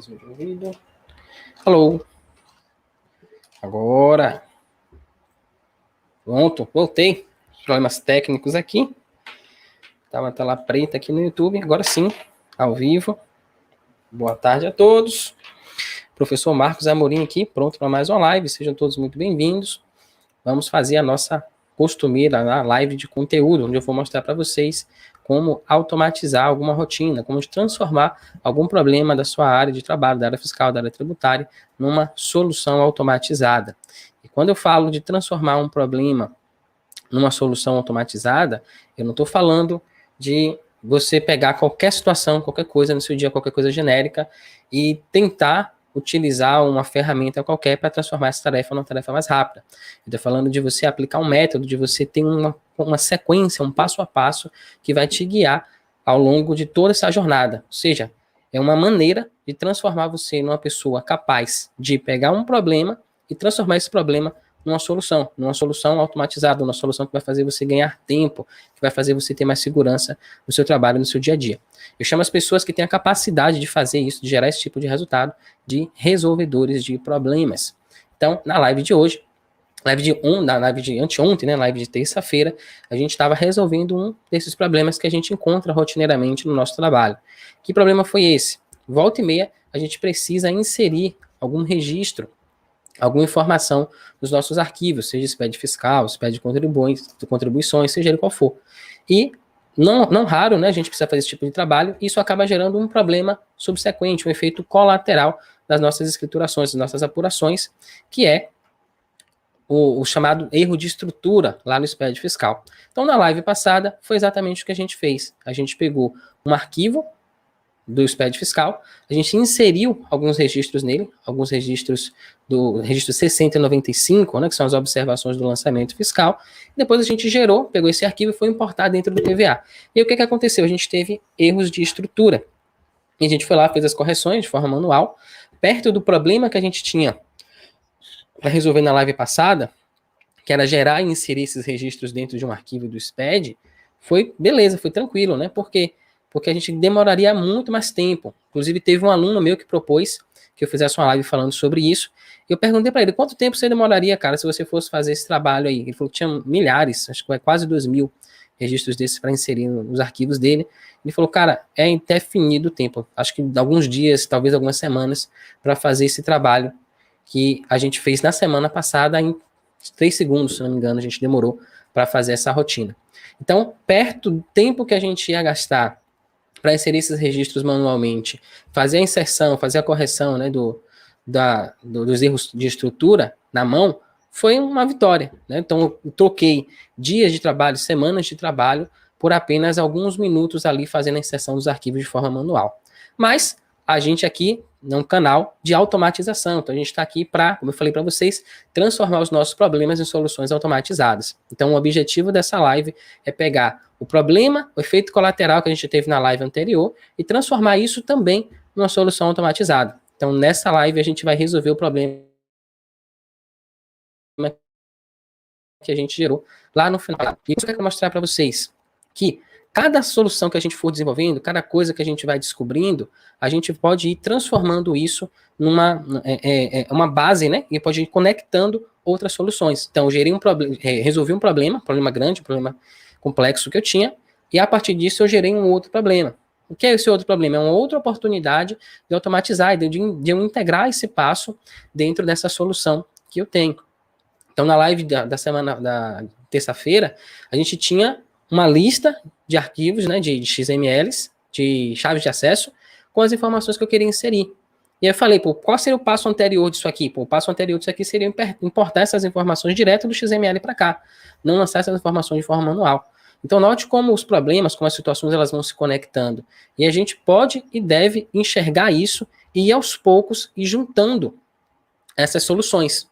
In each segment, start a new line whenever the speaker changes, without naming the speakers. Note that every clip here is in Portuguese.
Mesmo de ouvido. Alô. Agora. Pronto, voltei. Problemas técnicos aqui. Tava a tela preta aqui no YouTube. Agora sim, ao vivo. Boa tarde a todos. Professor Marcos Amorim aqui, pronto para mais uma live. Sejam todos muito bem-vindos. Vamos fazer a nossa costumeira live de conteúdo, onde eu vou mostrar para vocês como automatizar alguma rotina, como transformar algum problema da sua área de trabalho, da área fiscal, da área tributária, numa solução automatizada. E quando eu falo de transformar um problema numa solução automatizada, eu não estou falando de você pegar qualquer situação, qualquer coisa no seu dia, qualquer coisa genérica, e tentar utilizar uma ferramenta qualquer para transformar essa tarefa numa tarefa mais rápida. Eu estou falando de você aplicar um método, de você ter uma sequência, um passo a passo que vai te guiar ao longo de toda essa jornada. Ou seja, é uma maneira de transformar você numa pessoa capaz de pegar um problema e transformar esse problema numa solução automatizada, uma solução que vai fazer você ganhar tempo, que vai fazer você ter mais segurança no seu trabalho, no seu dia a dia. Eu chamo as pessoas que têm a capacidade de fazer isso, de gerar esse tipo de resultado, de resolvedores de problemas. Então, na live de hoje, na live de anteontem, né, live de terça-feira, a gente estava resolvendo um desses problemas que a gente encontra rotineiramente no nosso trabalho. Que problema foi esse? Volta e meia, a gente precisa inserir algum registro, alguma informação nos nossos arquivos, seja SPED fiscal, SPED de contribuições, seja ele qual for. E não raro, né, a gente precisa fazer esse tipo de trabalho, e isso acaba gerando um problema subsequente, um efeito colateral das nossas escriturações, das nossas apurações, que é o chamado erro de estrutura lá no SPED fiscal. Então, na live passada, foi exatamente o que a gente fez. A gente pegou um arquivo do SPED fiscal, a gente inseriu alguns registros nele, alguns registros do registro 6095, né, que são as observações do lançamento fiscal, e depois a gente pegou esse arquivo e foi importar dentro do TVA. E aí, o que aconteceu? A gente teve erros de estrutura, e a gente foi lá, fez as correções de forma manual, perto do problema que a gente tinha para resolver na live passada, que era gerar e inserir esses registros dentro de um arquivo do SPED, foi beleza, foi tranquilo, né? Por quê? Porque a gente demoraria muito mais tempo. Inclusive, teve um aluno meu que propôs que eu fizesse uma live falando sobre isso. E eu perguntei para ele, quanto tempo você demoraria, cara, se você fosse fazer esse trabalho aí? Ele falou que tinha milhares, acho que quase 2.000 registros desses para inserir nos arquivos dele. Ele falou, cara, é indefinido o tempo. Acho que alguns dias, talvez algumas semanas, para fazer esse trabalho que a gente fez na semana passada em 3 segundos, se não me engano, a gente demorou para fazer essa rotina. Então, perto do tempo que a gente ia gastar para inserir esses registros manualmente, fazer a inserção, fazer a correção, né, dos erros de estrutura na mão, foi uma vitória, né? Então, eu troquei dias de trabalho, semanas de trabalho, por apenas alguns minutos ali fazendo a inserção dos arquivos de forma manual. Mas a gente aqui é um canal de automatização, então a gente está aqui para, como eu falei para vocês, transformar os nossos problemas em soluções automatizadas. Então o objetivo dessa live é pegar o problema, o efeito colateral que a gente teve na live anterior e transformar isso também numa solução automatizada. Então nessa live a gente vai resolver o problema que a gente gerou lá no final. E isso eu quero mostrar para vocês que cada solução que a gente for desenvolvendo, cada coisa que a gente vai descobrindo, a gente pode ir transformando isso numa uma base, né? E pode ir conectando outras soluções. Então, eu resolvi um problema grande, um problema complexo que eu tinha, e a partir disso eu gerei um outro problema. O que é esse outro problema? É uma outra oportunidade de automatizar, de eu integrar esse passo dentro dessa solução que eu tenho. Então, na live da semana da terça-feira, a gente tinha uma lista de arquivos, né, de XMLs, de chaves de acesso, com as informações que eu queria inserir. E aí eu falei, pô, qual seria o passo anterior disso aqui? Pô, o passo anterior disso aqui seria importar essas informações direto do XML para cá, não lançar essas informações de forma manual. Então, note como os problemas, como as situações, elas vão se conectando. E a gente pode e deve enxergar isso e ir aos poucos e juntando essas soluções.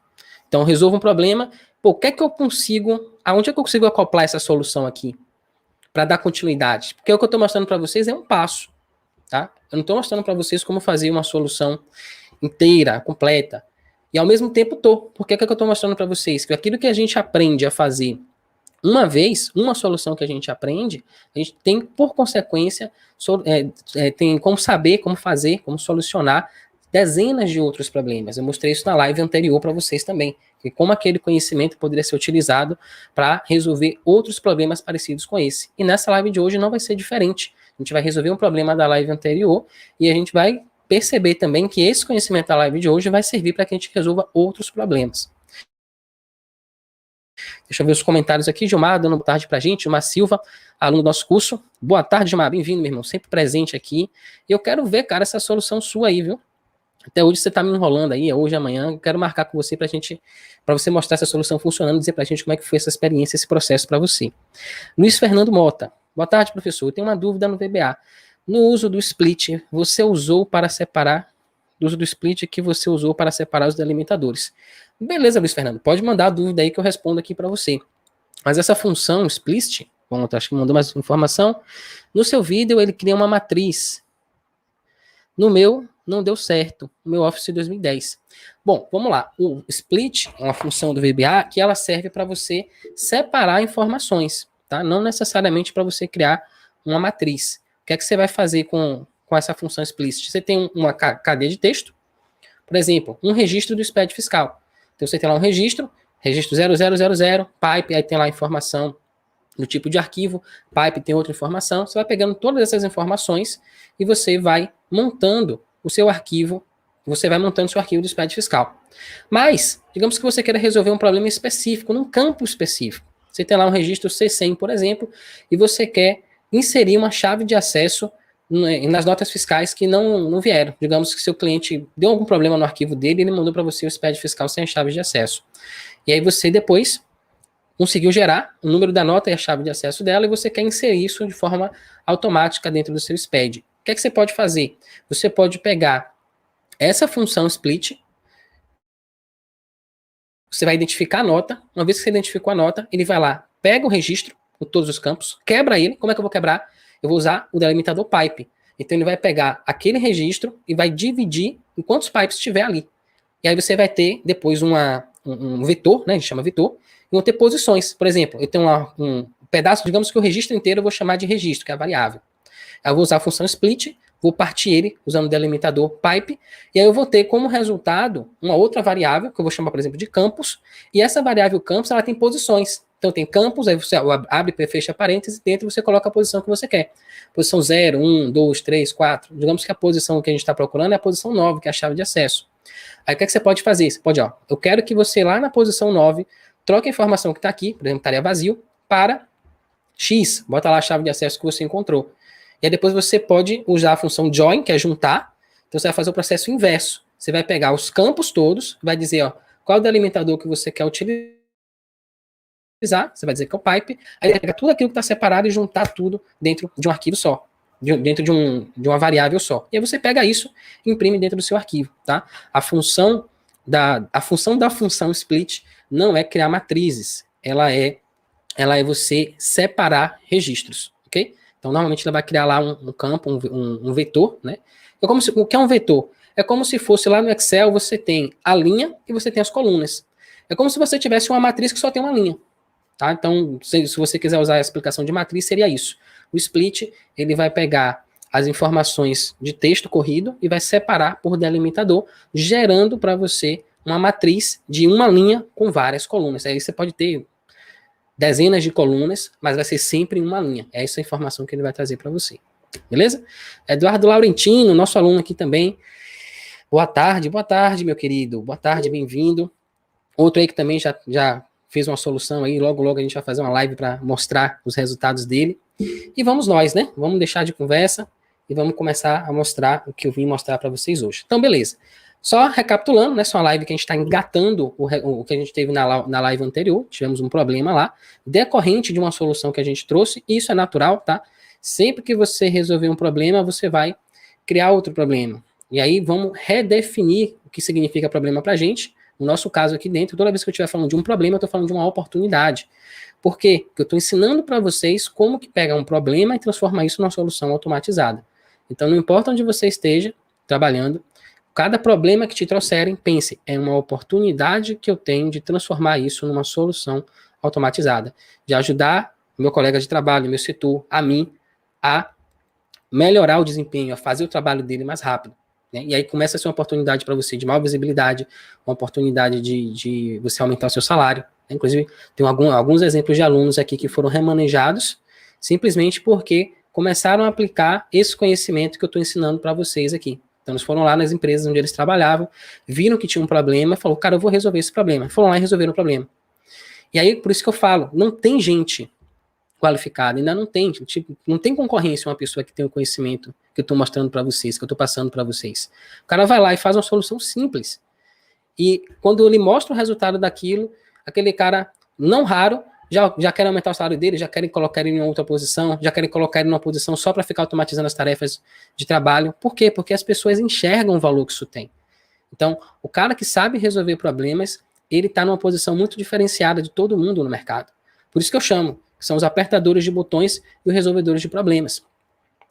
Então, resolvo um problema, pô, o que é que eu consigo, aonde é que eu consigo acoplar essa solução aqui? Para dar continuidade. Porque o que eu estou mostrando para vocês é um passo, tá? Eu não estou mostrando para vocês como fazer uma solução inteira, completa. E ao mesmo tempo estou. Por que eu estou mostrando para vocês? Que aquilo que a gente aprende a fazer uma vez, uma solução que a gente aprende, a gente tem, por consequência, tem como saber, como fazer, como solucionar dezenas de outros problemas. Eu mostrei isso na live anterior para vocês também, e como aquele conhecimento poderia ser utilizado para resolver outros problemas parecidos com esse. E nessa live de hoje não vai ser diferente. A gente vai resolver um problema da live anterior e a gente vai perceber também que esse conhecimento da live de hoje vai servir para que a gente resolva outros problemas. Deixa eu ver os comentários aqui. Gilmar, dando boa tarde pra gente. Gilmar Silva, aluno do nosso curso. Boa tarde, Gilmar. Bem-vindo, meu irmão. Sempre presente aqui. E eu quero ver, cara, essa solução sua aí, viu? Até hoje você tá me enrolando aí, hoje, amanhã. Eu quero marcar com você pra você mostrar essa solução funcionando, dizer pra gente como é que foi essa experiência, esse processo pra você. Luiz Fernando Mota. Boa tarde, professor. Eu tenho uma dúvida no VBA. No uso do split, você usou para separar, do uso do split que você usou para separar os delimitadores. Beleza, Luiz Fernando, pode mandar a dúvida aí que eu respondo aqui para você. Mas essa função split, bom, acho que mandou mais informação. No seu vídeo, ele cria uma matriz. No meu, não deu certo. No meu Office 2010. Bom, vamos lá. O split é uma função do VBA que ela serve para você separar informações, tá? Não necessariamente para você criar uma matriz. O que é que você vai fazer com essa função split? Você tem uma cadeia de texto, por exemplo, um registro do SPED fiscal. Então você tem lá um registro 0000, pipe, aí tem lá a informação do tipo de arquivo, pipe tem outra informação, você vai pegando todas essas informações e você vai montando o seu arquivo, você vai montando o seu arquivo do SPED fiscal. Mas, digamos que você queira resolver um problema específico, num campo específico. Você tem lá um registro C100, por exemplo, e você quer inserir uma chave de acesso nas notas fiscais que não vieram. Digamos que seu cliente deu algum problema no arquivo dele e ele mandou para você o SPED fiscal sem a chave de acesso. E aí você depois conseguiu gerar o número da nota e a chave de acesso dela e você quer inserir isso de forma automática dentro do seu SPED. O que é que você pode fazer? Você pode pegar essa função split, você vai identificar a nota, uma vez que você identificou a nota, ele vai lá, pega o registro, com todos os campos, quebra ele. Como é que eu vou quebrar? Eu vou usar o delimitador pipe. Então ele vai pegar aquele registro e vai dividir em quantos pipes tiver ali. E aí você vai ter depois um vetor, né? A gente chama vetor, e vão ter posições. Por exemplo, eu tenho lá um pedaço, digamos que o registro inteiro eu vou chamar de registro, que é a variável. Eu vou usar a função split, vou partir ele usando o delimitador pipe, e aí eu vou ter como resultado uma outra variável, que eu vou chamar, por exemplo, de campos, e essa variável campos, ela tem posições. Então tem campos, aí você abre e fecha parênteses, e dentro você coloca a posição que você quer. Posição 0, 1, 2, 3, 4. Digamos que a posição que a gente está procurando é a posição 9, que é a chave de acesso. Aí o que é que você pode fazer? Você pode, eu quero que você lá na posição 9 troque a informação que está aqui, por exemplo, estaria vazio, para X. Bota lá a chave de acesso que você encontrou. E aí depois você pode usar a função join, que é juntar. Então você vai fazer o processo inverso. Você vai pegar os campos todos, vai dizer, qual é o delimitador que você quer utilizar. Você vai dizer que é o pipe. Aí vai pegar tudo aquilo que está separado e juntar tudo dentro de um arquivo só. Dentro de uma variável só. E aí você pega isso e imprime dentro do seu arquivo, tá? A função da função split não é criar matrizes. Ela é você separar registros, ok? Então, normalmente ela vai criar lá um campo, um vetor, né? O que é um vetor? É como se fosse lá no Excel, você tem a linha e você tem as colunas. É como se você tivesse uma matriz que só tem uma linha. Tá? Então, se você quiser usar a explicação de matriz, seria isso. O split, ele vai pegar as informações de texto corrido e vai separar por delimitador, gerando para você uma matriz de uma linha com várias colunas. Aí você pode ter dezenas de colunas, mas vai ser sempre em uma linha. É essa a informação que ele vai trazer para você. Beleza? Eduardo Laurentino, nosso aluno aqui também. Boa tarde, meu querido. Boa tarde, bem-vindo. Outro aí que também já fez uma solução aí, logo a gente vai fazer uma live para mostrar os resultados dele. E vamos nós, né? Vamos deixar de conversa e vamos começar a mostrar o que eu vim mostrar para vocês hoje. Então, beleza. Só recapitulando, né? Só uma live que a gente está engatando o que a gente teve na live anterior. Tivemos um problema lá, decorrente de uma solução que a gente trouxe. E isso é natural, tá? Sempre que você resolver um problema, você vai criar outro problema. E aí vamos redefinir o que significa problema para a gente. No nosso caso aqui dentro, toda vez que eu estiver falando de um problema, eu estou falando de uma oportunidade. Por quê? Porque eu estou ensinando para vocês como que pega um problema e transforma isso numa solução automatizada. Então, não importa onde você esteja trabalhando, cada problema que te trouxerem, pense, é uma oportunidade que eu tenho de transformar isso numa solução automatizada. De ajudar o meu colega de trabalho, meu setor, a mim, a melhorar o desempenho, a fazer o trabalho dele mais rápido. né? E aí começa a ser uma oportunidade para você de maior visibilidade, uma oportunidade de você aumentar o seu salário. Inclusive, tem alguns exemplos de alunos aqui que foram remanejados simplesmente porque começaram a aplicar esse conhecimento que eu estou ensinando para vocês aqui. Então, eles foram lá nas empresas onde eles trabalhavam, viram que tinha um problema, falou, cara, eu vou resolver esse problema. Foram lá e resolveram o problema. E aí, por isso que eu falo, não tem gente qualificada, ainda não tem, tipo, não tem concorrência uma pessoa que tem o conhecimento que eu estou mostrando para vocês, que eu estou passando para vocês. O cara vai lá e faz uma solução simples. E quando ele mostra o resultado daquilo, aquele cara, não raro, já querem aumentar o salário dele, já querem colocar ele em outra posição, já querem colocar ele em uma posição só para ficar automatizando as tarefas de trabalho. Por quê? Porque as pessoas enxergam o valor que isso tem. Então, o cara que sabe resolver problemas, ele está numa posição muito diferenciada de todo mundo no mercado. Por isso que eu chamo, que são os apertadores de botões e os resolvedores de problemas.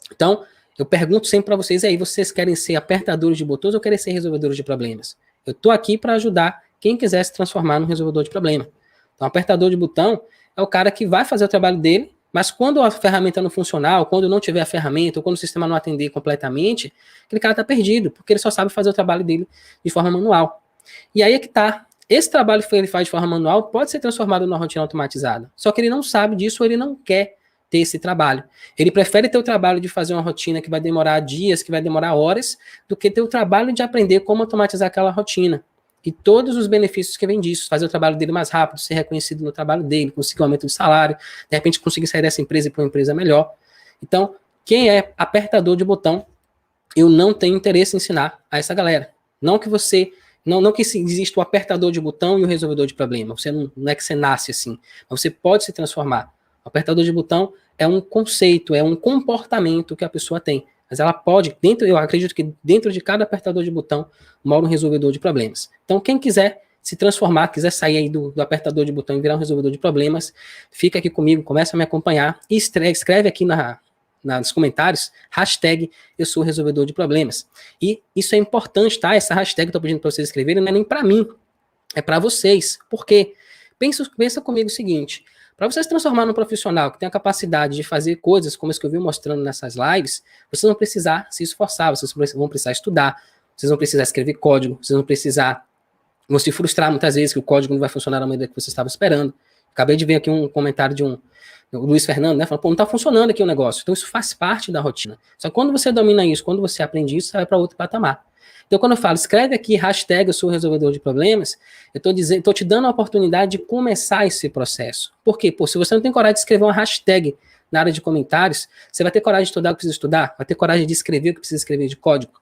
Então, eu pergunto sempre para vocês aí, vocês querem ser apertadores de botões ou querem ser resolvedores de problemas? Eu estou aqui para ajudar quem quiser se transformar num resolvedor de problema. Então, apertador de botão é o cara que vai fazer o trabalho dele, mas quando a ferramenta não funcionar, ou quando não tiver a ferramenta, ou quando o sistema não atender completamente, aquele cara está perdido, porque ele só sabe fazer o trabalho dele de forma manual. E aí é que está. Esse trabalho que ele faz de forma manual pode ser transformado numa rotina automatizada. Só que ele não sabe disso, ou ele não quer ter esse trabalho. Ele prefere ter o trabalho de fazer uma rotina que vai demorar dias, que vai demorar horas, do que ter o trabalho de aprender como automatizar aquela rotina. E todos os benefícios que vem disso, fazer o trabalho dele mais rápido, ser reconhecido no trabalho dele, conseguir um aumento de salário, de repente conseguir sair dessa empresa e para uma empresa melhor. Então, quem é apertador de botão, eu não tenho interesse em ensinar a essa galera. Não que você, não que exista o apertador de botão e o resolvedor de problema. Você não é que você nasce assim, mas você pode se transformar. O apertador de botão é um conceito, é um comportamento que a pessoa tem. Mas ela pode, eu acredito que dentro de cada apertador de botão mora um resolvedor de problemas. Então, quem quiser se transformar, quiser sair aí do apertador de botão e virar um resolvedor de problemas, fica aqui comigo, começa a me acompanhar e escreve aqui nos comentários, hashtag eu sou resolvedor de problemas. E isso é importante, tá? Essa hashtag que eu tô pedindo para vocês escreverem não é nem para mim, é para vocês. Por quê? Pensa comigo o seguinte, para você se transformar num profissional que tem a capacidade de fazer coisas como as que eu vim mostrando nessas lives, vocês vão precisar se esforçar, vocês vão precisar estudar, vocês vão precisar escrever código, vocês vão se frustrar muitas vezes que o código não vai funcionar da maneira que você estava esperando. Acabei de ver aqui um comentário de o Luiz Fernando, né? Falando, pô, não está funcionando aqui o negócio. Então isso faz parte da rotina. Só que quando você domina isso, quando você aprende isso, você vai para outro patamar. Então, quando eu falo, escreve aqui, hashtag eu sou resolvedor de problemas, eu estou te dando a oportunidade de começar esse processo. Por quê? Pô, se você não tem coragem de escrever uma hashtag na área de comentários, você vai ter coragem de estudar o que precisa estudar? Vai ter coragem de escrever o que precisa escrever de código?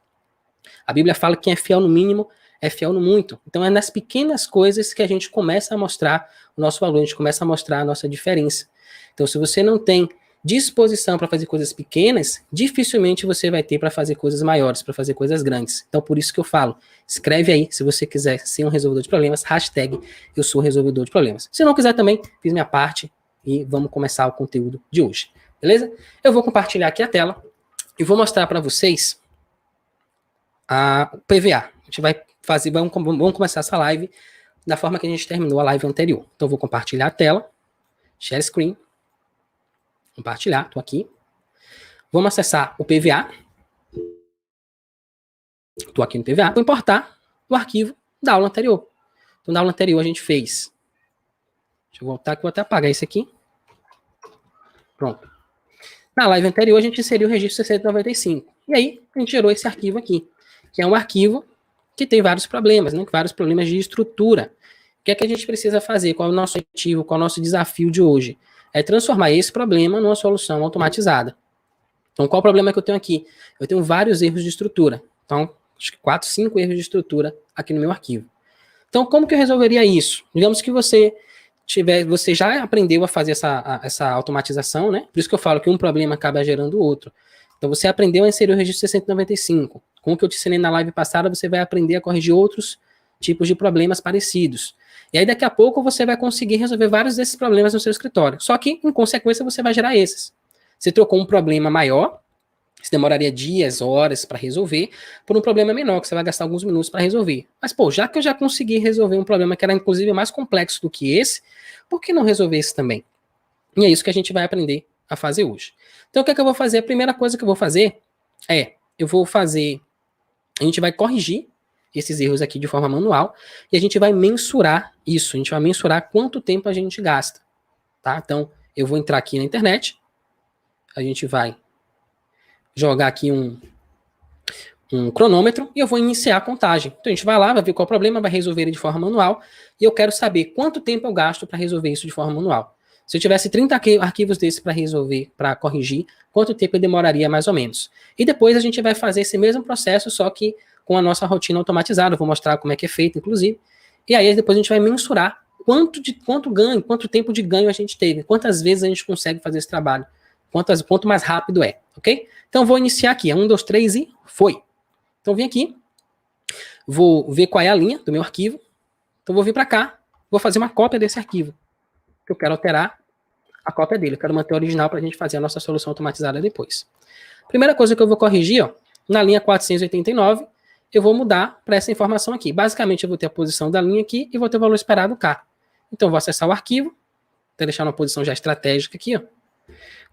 A Bíblia fala que quem é fiel no mínimo é fiel no muito. Então, é nas pequenas coisas que a gente começa a mostrar o nosso valor, a gente começa a mostrar a nossa diferença. Então, se você não tem disposição para fazer coisas pequenas, dificilmente você vai ter para fazer coisas maiores, para fazer coisas grandes. Então, por isso que eu falo, escreve aí, se você quiser ser um resolvedor de problemas, hashtag eu sou resolvedor de problemas. Se não quiser também, fiz minha parte e vamos começar o conteúdo de hoje. Beleza? Eu vou compartilhar aqui a tela e vou mostrar para vocês a PVA. A gente vai fazer, vamos começar essa live da forma que a gente terminou a live anterior. Então, eu vou compartilhar a tela, share screen, compartilhar, estou aqui. Vamos acessar o PVA. Estou aqui no PVA. Vou importar o arquivo da aula anterior. Então, na aula anterior a gente fez. Deixa eu voltar aqui, vou até apagar isso aqui. Pronto. Na live anterior a gente inseriu o registro 695. E aí a gente gerou esse arquivo aqui, que é um arquivo que tem vários problemas, né? Vários problemas de estrutura. O que é que a gente precisa fazer? Qual é o nosso objetivo? Qual é o nosso desafio de hoje? É transformar esse problema numa solução automatizada. Então, qual o problema que eu tenho aqui? Eu tenho vários erros de estrutura. Então, acho que 4, 5 erros de estrutura aqui no meu arquivo. Então, como que eu resolveria isso? Digamos que você já aprendeu a fazer essa automatização, né? Por isso que eu falo que um problema acaba gerando o outro. Então, você aprendeu a inserir o registro 695. Com o que eu te ensinei na live passada, você vai aprender a corrigir outros tipos de problemas parecidos. E aí, daqui a pouco, você vai conseguir resolver vários desses problemas no seu escritório. Só que, em consequência, você vai gerar esses. Você trocou um problema maior, que demoraria dias, horas para resolver, por um problema menor, que você vai gastar alguns minutos para resolver. Mas, pô, já que eu já consegui resolver um problema que era, inclusive, mais complexo do que esse, por que não resolver esse também? E é isso que a gente vai aprender a fazer hoje. Então, o que é que eu vou fazer? A primeira coisa que eu vou fazer é, eu vou fazer a gente vai corrigir esses erros aqui de forma manual e a gente vai mensurar isso. A gente vai mensurar quanto tempo a gente gasta, tá? Então, eu vou entrar aqui na internet, a gente vai jogar aqui um cronômetro e eu vou iniciar a contagem. Então, a gente vai lá, vai ver qual é o problema, vai resolver ele de forma manual e eu quero saber quanto tempo eu gasto para resolver isso de forma manual. Se eu tivesse 30 arquivos desses para resolver, para corrigir, quanto tempo eu demoraria mais ou menos? E depois a gente vai fazer esse mesmo processo, só que com a nossa rotina automatizada. Eu vou mostrar como é que é feito, inclusive. E aí depois a gente vai mensurar quanto tempo de ganho a gente teve, quantas vezes a gente consegue fazer esse trabalho, quanto mais rápido é, ok? Então vou iniciar aqui, 1, 2, 3 e foi. Então vim aqui, vou ver qual é a linha do meu arquivo, então vou vir para cá, vou fazer uma cópia desse arquivo, que eu quero alterar a cópia dele, eu quero manter o original para a gente fazer a nossa solução automatizada depois. Primeira coisa que eu vou corrigir, ó, na linha 489, eu vou mudar para essa informação aqui. Basicamente, eu vou ter a posição da linha aqui e vou ter o valor esperado K. Então, eu vou acessar o arquivo, vou deixar numa posição já estratégica aqui, ó.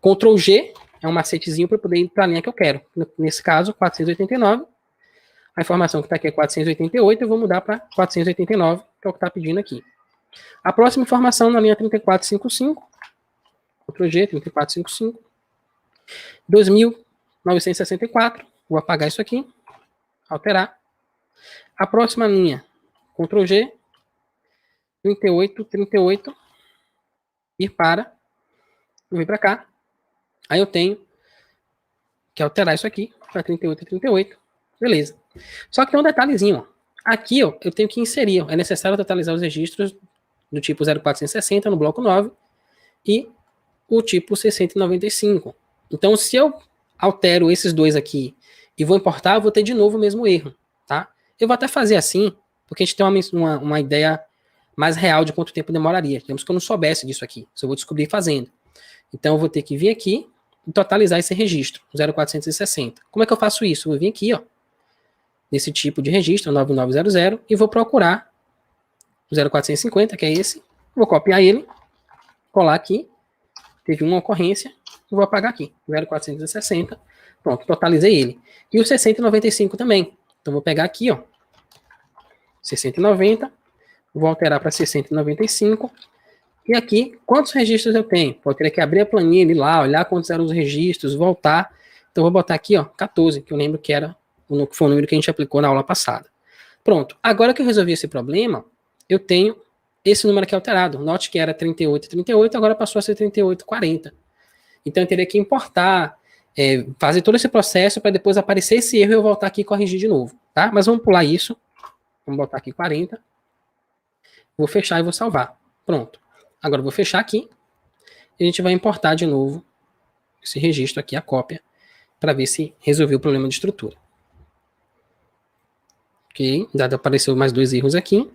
Ctrl G é um macetezinho para poder ir para a linha que eu quero. Nesse caso, 489. A informação que está aqui é 488, eu vou mudar para 489, que é o que está pedindo aqui. A próxima informação na linha 3455, Ctrl G, 3455, 2.964, vou apagar isso aqui, alterar. A próxima linha, Ctrl G, 3838, ir para, vou vir para cá. Aí eu tenho que alterar isso aqui para 3838, beleza. Só que tem um detalhezinho, ó. Aqui, ó, eu tenho que inserir, ó, é necessário totalizar os registros do tipo 0460 no bloco 9 e o tipo 695. Então, se eu altero esses dois aqui e vou importar, eu vou ter de novo o mesmo erro, tá? Eu vou até fazer assim, porque a gente tem uma ideia mais real de quanto tempo demoraria. Digamos que eu não soubesse disso aqui, isso eu vou descobrir fazendo. Então, eu vou ter que vir aqui e totalizar esse registro, 0460. Como é que eu faço isso? Eu vou vir aqui, ó, nesse tipo de registro, 9900, e vou procurar o 0450, que é esse, vou copiar ele, colar aqui, teve uma ocorrência, vou apagar aqui, 0460, pronto, totalizei ele. E o 695 também, então vou pegar aqui, ó, 690, vou alterar para 695, e aqui, quantos registros eu tenho? Vou ter que abrir a planilha, ir lá, olhar quantos eram os registros, voltar, então vou botar aqui, ó, 14, que eu lembro que foi o número que a gente aplicou na aula passada. Pronto, agora que eu resolvi esse problema, eu tenho esse número aqui alterado. Note que era 3838, agora passou a ser 3840. Então eu teria que importar, fazer todo esse processo para depois aparecer esse erro e eu voltar aqui e corrigir de novo, tá? Mas vamos pular isso. Vamos botar aqui 40. Vou fechar e vou salvar. Pronto. Agora eu vou fechar aqui e a gente vai importar de novo esse registro aqui, a cópia, para ver se resolveu o problema de estrutura. Ok, dado apareceu mais dois erros aqui.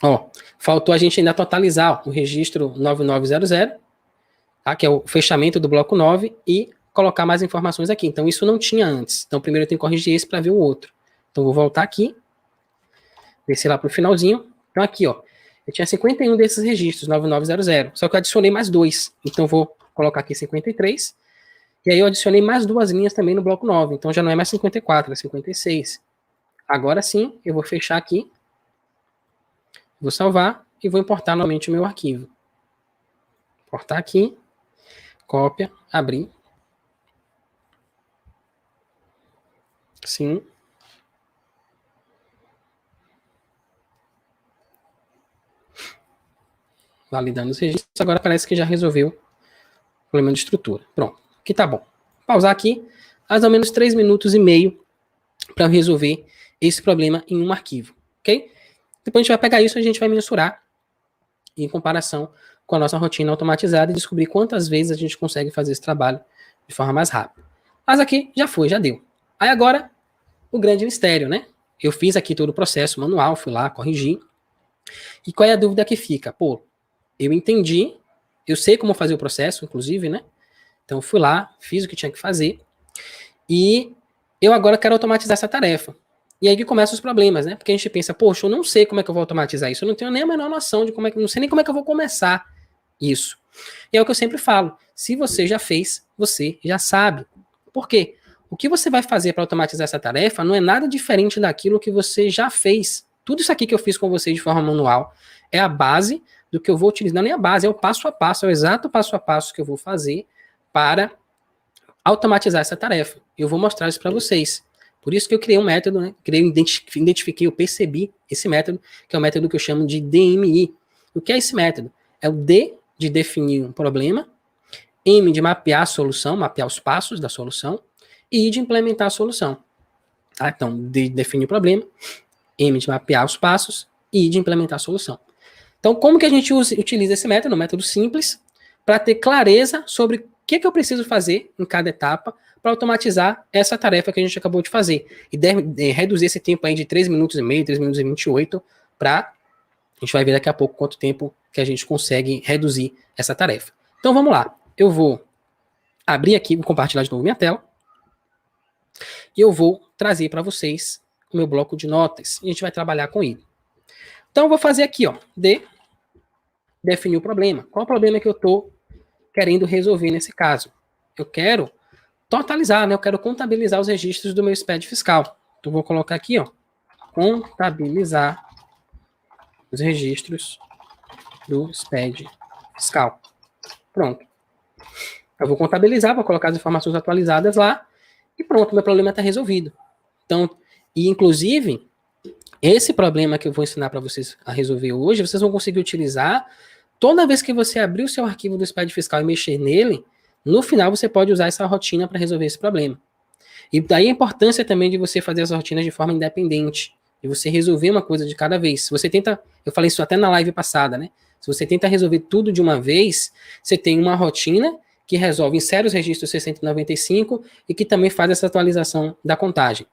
Ó, faltou a gente ainda totalizar ó, o registro 9900, tá, que é o fechamento do bloco 9, e colocar mais informações aqui. Então, isso não tinha antes. Então, primeiro eu tenho que corrigir esse para ver o outro. Então, vou voltar aqui, descer lá para o finalzinho. Então, aqui, ó, eu tinha 51 desses registros, 9900, só que eu adicionei mais dois. Então, vou colocar aqui 53, e aí eu adicionei mais duas linhas também no bloco 9. Então, já não é mais 54, é 56. Agora sim, eu vou fechar aqui, vou salvar e vou importar novamente o meu arquivo. Importar aqui, cópia, abrir. Sim. Validando os registros. Agora parece que já resolveu o problema de estrutura. Pronto, aqui tá bom. Pausar aqui, mais ou menos 3 minutos e meio para resolver esse problema em um arquivo, ok? Depois a gente vai pegar isso e a gente vai mensurar em comparação com a nossa rotina automatizada e descobrir quantas vezes a gente consegue fazer esse trabalho de forma mais rápida. Mas aqui já foi, já deu. Aí agora, o grande mistério, né? Eu fiz aqui todo o processo manual, fui lá, corrigi. E qual é a dúvida que fica? Pô, eu entendi, eu sei como fazer o processo, inclusive, né? Então, fui lá, fiz o que tinha que fazer. E eu agora quero automatizar essa tarefa. E aí que começam os problemas, né? Porque a gente pensa, poxa, eu não sei como é que eu vou automatizar isso. Eu não tenho nem a menor noção de como é que... Não sei nem como é que eu vou começar isso. E é o que eu sempre falo. Se você já fez, você já sabe. Por quê? o que você vai fazer para automatizar essa tarefa não é nada diferente daquilo que você já fez. Tudo isso aqui que eu fiz com você de forma manual é a base do que eu vou utilizar, não é nem a base, é o passo a passo, é o exato passo a passo que eu vou fazer para automatizar essa tarefa. Eu vou mostrar isso para vocês. Por isso que eu criei um método, né? Identifiquei, eu percebi esse método, que é o método que eu chamo de DMI. O que é esse método? É o D de definir um problema, M de mapear a solução, mapear os passos da solução, e I de implementar a solução. Tá? Então, D de definir o problema, M de mapear os passos, e I de implementar a solução. Então, como que a gente utiliza esse método? Um método simples, para ter clareza sobre o que eu preciso fazer em cada etapa para automatizar essa tarefa que a gente acabou de fazer. E reduzir esse tempo aí de 3 minutos e meio, 3 minutos e 28, para... A gente vai ver daqui a pouco quanto tempo que a gente consegue reduzir essa tarefa. Então, vamos lá. Eu vou abrir aqui, vou compartilhar de novo minha tela. E eu vou trazer para vocês o meu bloco de notas. E a gente vai trabalhar com ele. Então, eu vou fazer aqui, ó, definir o problema. Qual é o problema que eu estou querendo resolver nesse caso? Eu quero totalizar, né? Eu quero contabilizar os registros do meu SPED fiscal. Então, vou colocar aqui, ó, contabilizar os registros do SPED fiscal. Pronto. Eu vou contabilizar, vou colocar as informações atualizadas lá e pronto, meu problema está resolvido. Então, e inclusive, esse problema que eu vou ensinar para vocês a resolver hoje, vocês vão conseguir utilizar toda vez que você abrir o seu arquivo do SPED fiscal e mexer nele, no final você pode usar essa rotina para resolver esse problema. E daí a importância também de você fazer as rotinas de forma independente, de você resolver uma coisa de cada vez. Se você tenta, eu falei isso até na live passada, né? Se você tenta resolver tudo de uma vez, você tem uma rotina que resolve, insere os registros 695 e que também faz essa atualização da contagem.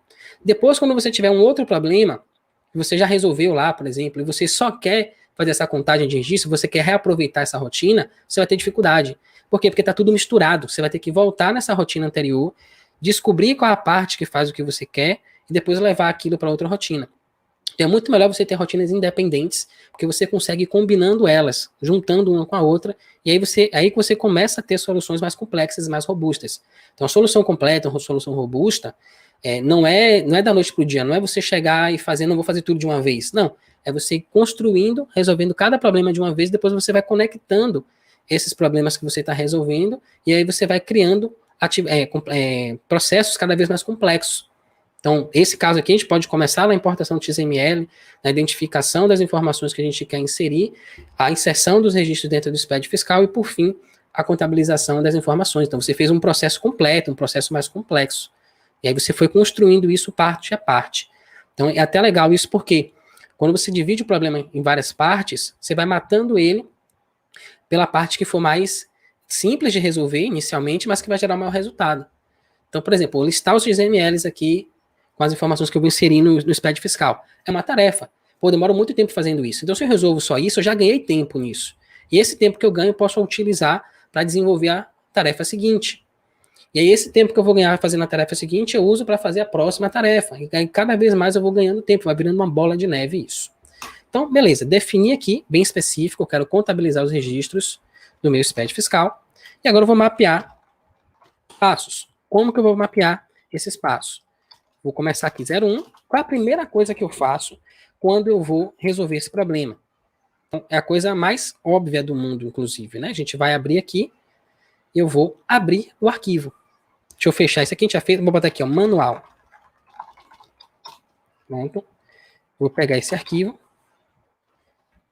Depois, quando você tiver um outro problema, que você já resolveu lá, por exemplo, e você só quer fazer essa contagem de registro, você quer reaproveitar essa rotina, você vai ter dificuldade. Por quê? Porque está tudo misturado. Você vai ter que voltar nessa rotina anterior, descobrir qual é a parte que faz o que você quer e depois levar aquilo para outra rotina. Então é muito melhor você ter rotinas independentes, porque você consegue ir combinando elas, juntando uma com a outra, e aí que você começa a ter soluções mais complexas e mais robustas. Então a solução completa, uma solução robusta, não é da noite para o dia, não é você chegar e fazer, não vou fazer tudo de uma vez. Não, é você ir construindo, resolvendo cada problema de uma vez, depois você vai conectando esses problemas que você está resolvendo, e aí você vai criando processos cada vez mais complexos. Então, esse caso aqui, a gente pode começar na importação do XML, na identificação das informações que a gente quer inserir, a inserção dos registros dentro do SPED fiscal e, por fim, a contabilização das informações. Então, você fez um processo completo, um processo mais complexo. E aí você foi construindo isso parte a parte. Então, é até legal isso porque quando você divide o problema em várias partes, você vai matando ele pela parte que for mais simples de resolver inicialmente, mas que vai gerar o maior resultado. Então, por exemplo, listar os XMLs aqui com as informações que eu vou inserir no SPED fiscal. É uma tarefa. Pô, demora muito tempo fazendo isso. Então, se eu resolvo só isso, eu já ganhei tempo nisso. E esse tempo que eu ganho, eu posso utilizar para desenvolver a tarefa seguinte. E aí, esse tempo que eu vou ganhar fazendo a tarefa seguinte, eu uso para fazer a próxima tarefa. E aí, cada vez mais eu vou ganhando tempo, vai virando uma bola de neve isso. Então, beleza. Defini aqui, bem específico, eu quero contabilizar os registros do meu SPED fiscal. E agora eu vou mapear passos. Como que eu vou mapear esses passos? Vou começar aqui 01. Qual é a primeira coisa que eu faço quando eu vou resolver esse problema? Então, é a coisa mais óbvia do mundo, inclusive, né? A gente vai abrir aqui e eu vou abrir o arquivo. Deixa eu fechar isso aqui, a gente já fez. Vou botar aqui, ó, manual. Pronto. Vou pegar esse arquivo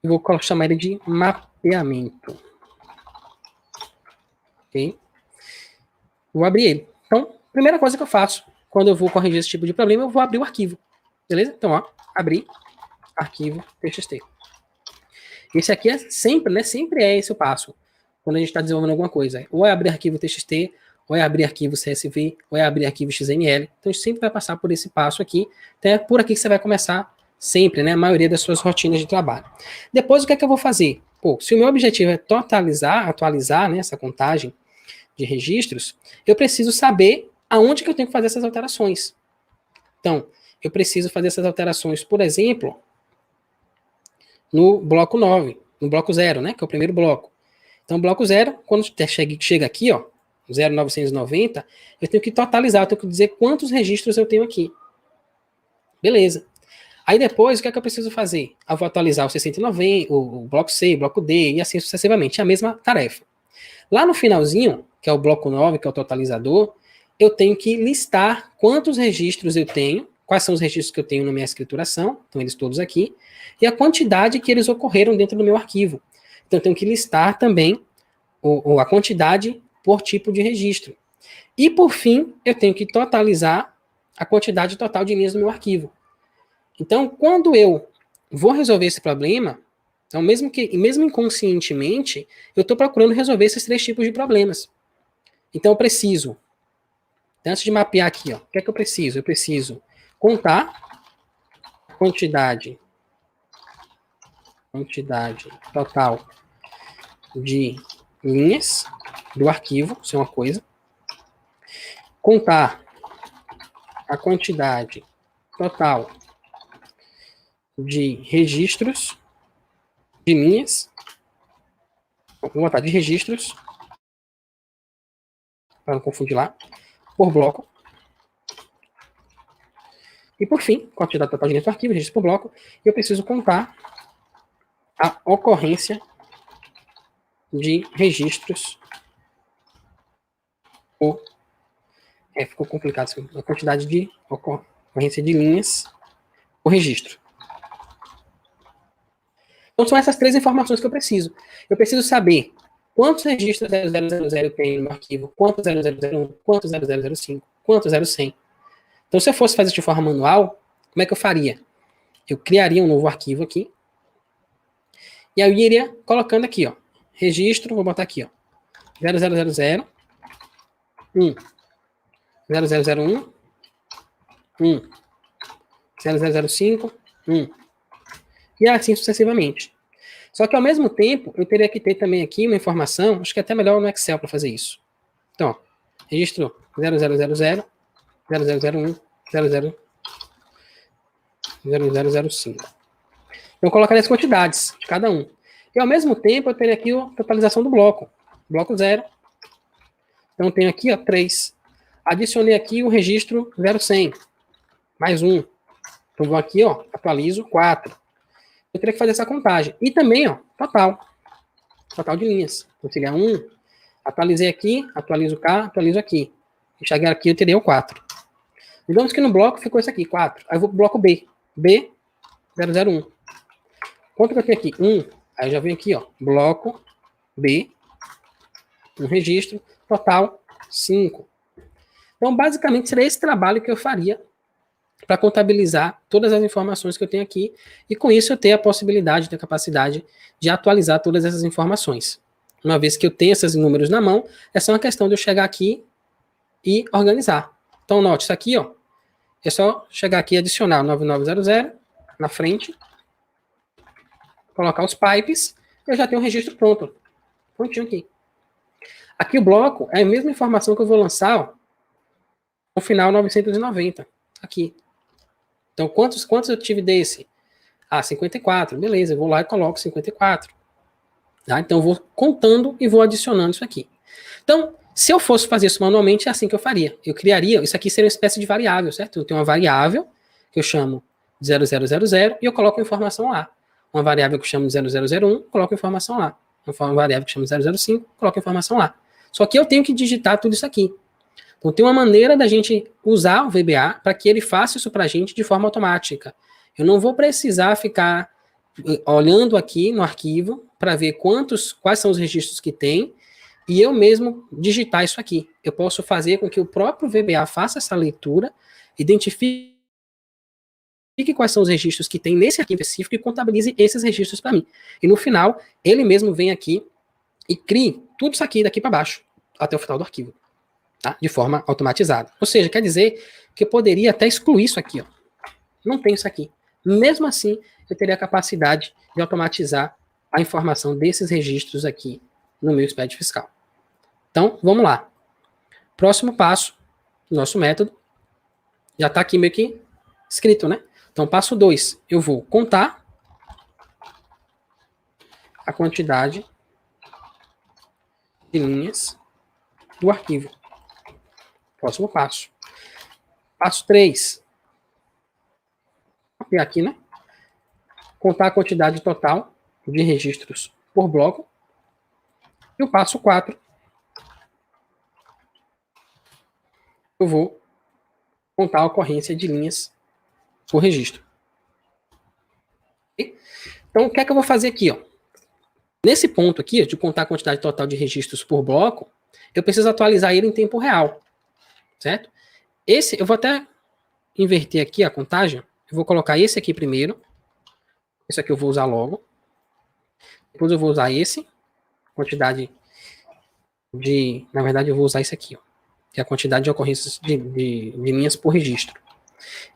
e vou chamar ele de mapeamento. Ok? Vou abrir ele. Então, primeira coisa que eu faço quando eu vou corrigir esse tipo de problema, eu vou abrir o arquivo. Beleza? Então, ó, abrir arquivo TXT. Esse aqui é sempre, né? Sempre é esse o passo. Quando a gente está desenvolvendo alguma coisa. Ou é abrir arquivo TXT, ou é abrir arquivo CSV, ou é abrir arquivo XML. Então, a gente sempre vai passar por esse passo aqui. Então, é por aqui que você vai começar sempre, né? A maioria das suas rotinas de trabalho. Depois, o que é que eu vou fazer? Pô, se o meu objetivo é atualizar, né, essa contagem de registros, eu preciso saber aonde que eu tenho que fazer essas alterações. Então, eu preciso fazer essas alterações, por exemplo, no bloco 9, no bloco 0, né, que é o primeiro bloco. Então, bloco 0, quando chega aqui, ó, 0,990, eu tenho que totalizar, eu tenho que dizer quantos registros eu tenho aqui. Beleza. Aí depois, o que é que eu preciso fazer? Eu vou atualizar o 690, o bloco C, o bloco D, e assim sucessivamente. É a mesma tarefa. Lá no finalzinho, que é o bloco 9, que é o totalizador, eu tenho que listar quantos registros eu tenho, quais são os registros que eu tenho na minha escrituração, estão eles todos aqui, e a quantidade que eles ocorreram dentro do meu arquivo. Então, eu tenho que listar também a quantidade por tipo de registro. E, por fim, eu tenho que totalizar a quantidade total de linhas do meu arquivo. Então, quando eu vou resolver esse problema, então, mesmo inconscientemente, eu estou procurando resolver esses 3 tipos de problemas. Então, eu preciso, antes de mapear aqui, ó, o que é que eu preciso? Eu preciso contar a quantidade total de linhas do arquivo, isso é uma coisa. Contar a quantidade total de registros de linhas. Vou botar de registros, para não confundir lá, por bloco. E por fim, quantidade total de linhas do arquivo, registro por bloco, eu preciso contar a ocorrência de registros por... ficou complicado, a quantidade de ocorrência de linhas por registro. Então são essas 3 informações que eu preciso. Eu preciso saber quantos registros 0000 tem no meu arquivo, quantos 0001, quantos 0005, quantos 0100. Então, se eu fosse fazer de forma manual, como é que eu faria? Eu criaria um novo arquivo aqui, e aí eu iria colocando aqui, ó, registro, vou botar aqui, ó, 0000, 1, 0001, 1, 0005, 1, e assim sucessivamente. Só que ao mesmo tempo, eu teria que ter também aqui uma informação, acho que é até melhor no Excel para fazer isso. Então, ó, registro 0000, 0001, 0005. Então, eu colocaria as quantidades de cada um. E ao mesmo tempo, eu teria aqui a totalização do bloco. Bloco 0. Então, eu tenho aqui, ó, 3. Adicionei aqui o registro 0100. Mais 1. Então, vou aqui, ó, atualizo 4. Eu teria que fazer essa contagem. E também, ó, total. Total de linhas. Então, seria 1. Atualizei aqui, atualizo cá, atualizo aqui. Chegar aqui, eu teria o 4. Digamos que no bloco ficou isso aqui, 4. Aí eu vou pro bloco B. B, 001. Quanto que eu tenho aqui? 1. Aí eu já venho aqui, ó, bloco B, um registro, total 5. Então, basicamente, seria esse trabalho que eu faria para contabilizar todas as informações que eu tenho aqui, e com isso eu ter a possibilidade, ter a capacidade de atualizar todas essas informações. Uma vez que eu tenho esses números na mão, é só uma questão de eu chegar aqui e organizar. Então, note, isso aqui, ó, é só chegar aqui e adicionar o 9900 na frente, colocar os pipes, eu já tenho o registro pronto. Prontinho aqui. Aqui o bloco é a mesma informação que eu vou lançar, ó, no final 990. Aqui. Então, quantos eu tive desse? 54. Beleza, eu vou lá e coloco 54. Tá? Então, eu vou contando e vou adicionando isso aqui. Então, se eu fosse fazer isso manualmente, é assim que eu faria. Eu criaria, isso aqui seria uma espécie de variável, certo? Eu tenho uma variável que eu chamo de 0000 e eu coloco a informação lá. Uma variável que eu chamo de 0001, coloco a informação lá. Uma variável que eu chamo de 005, coloco a informação lá. Só que eu tenho que digitar tudo isso aqui. Então, tem uma maneira da gente usar o VBA para que ele faça isso para a gente de forma automática. Eu não vou precisar ficar olhando aqui no arquivo para ver quais são os registros que tem e eu mesmo digitar isso aqui. Eu posso fazer com que o próprio VBA faça essa leitura, identifique quais são os registros que tem nesse arquivo específico e contabilize esses registros para mim. E no final, ele mesmo vem aqui e crie tudo isso aqui daqui para baixo, até o final do arquivo. Tá? De forma automatizada. Ou seja, quer dizer que eu poderia até excluir isso aqui. Ó. Não tem isso aqui. Mesmo assim, eu teria a capacidade de automatizar a informação desses registros aqui no meu SPED fiscal. Então, vamos lá. Próximo passo do nosso método. Já está aqui meio que escrito, né? Então, passo 2. Eu vou contar a quantidade de linhas do arquivo. Próximo passo. Passo 3. Copiar aqui, né? Contar a quantidade total de registros por bloco. E o passo 4. Eu vou contar a ocorrência de linhas por registro. Então, o que é que eu vou fazer aqui? Ó? Nesse ponto aqui, de contar a quantidade total de registros por bloco, eu preciso atualizar ele em tempo real. Certo? Eu vou até inverter aqui a contagem. Eu vou colocar esse aqui primeiro. Esse aqui eu vou usar logo. Depois eu vou usar esse. Quantidade de... Na verdade, eu vou usar esse aqui. Ó, que é a quantidade de ocorrências de linhas por registro.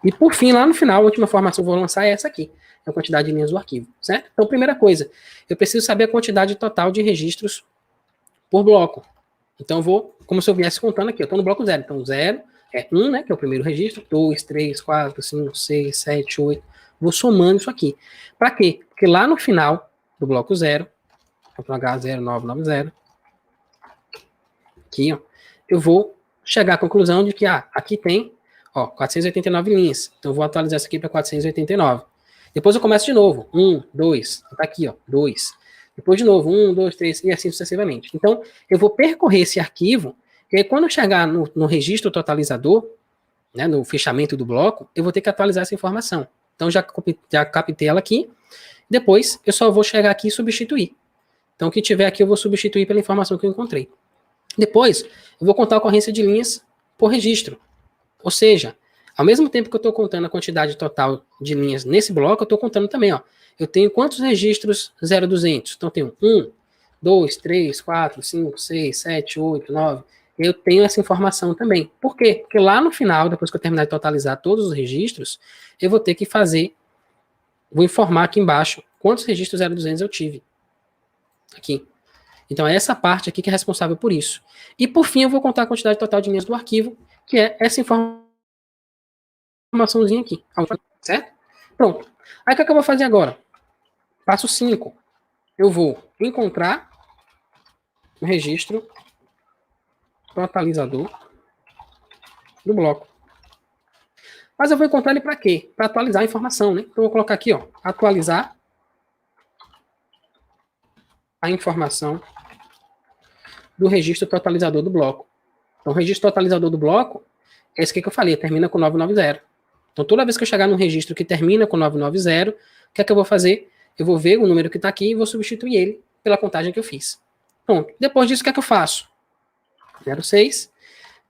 E por fim, lá no final, a última informação que eu vou lançar é essa aqui. É a quantidade de linhas do arquivo. Certo? Então, primeira coisa. Eu preciso saber a quantidade total de registros por bloco. Então, eu vou, como se eu viesse contando aqui. Eu estou no bloco 0. Então, 0 é 1, né? Que é o primeiro registro. 2, 3, 4, 5, 6, 7, 8. Vou somando isso aqui. Para quê? Porque lá no final do bloco 0, H0990, aqui, ó, eu vou chegar à conclusão de que, aqui tem, 489 linhas. Então, eu vou atualizar isso aqui para 489. Depois eu começo de novo. 1, 2, tá aqui, ó, 2. Depois de novo, 1, 2, 3, e assim sucessivamente. Então, eu vou percorrer esse arquivo, e aí quando eu chegar no registro totalizador, né, no fechamento do bloco, eu vou ter que atualizar essa informação. Então, já captei ela aqui. Depois, eu só vou chegar aqui e substituir. Então, o que tiver aqui, eu vou substituir pela informação que eu encontrei. Depois, eu vou contar a ocorrência de linhas por registro. Ou seja, ao mesmo tempo que eu estou contando a quantidade total de linhas nesse bloco, eu estou contando também, ó. Eu tenho quantos registros 0200? Então, eu tenho 1, 2, 3, 4, 5, 6, 7, 8, 9. Eu tenho essa informação também. Por quê? Porque lá no final, depois que eu terminar de totalizar todos os registros, eu vou ter que vou informar aqui embaixo quantos registros 0200 eu tive. Aqui. Então, é essa parte aqui que é responsável por isso. E, por fim, eu vou contar a quantidade total de linhas do arquivo, que é essa informaçãozinha aqui. Certo? Pronto. Aí, o que é que eu vou fazer agora? Passo 5. Eu vou encontrar o registro totalizador do bloco. Mas eu vou encontrar ele para quê? Para atualizar a informação, né? Então, eu vou colocar aqui, ó, atualizar a informação do registro totalizador do bloco. Então, o registro totalizador do bloco é esse que eu falei, termina com 990. Então, toda vez que eu chegar num registro que termina com 990, o que é que eu vou fazer? Eu vou ver o número que está aqui e vou substituir ele pela contagem que eu fiz. Pronto. Depois disso, o que é que eu faço? 06,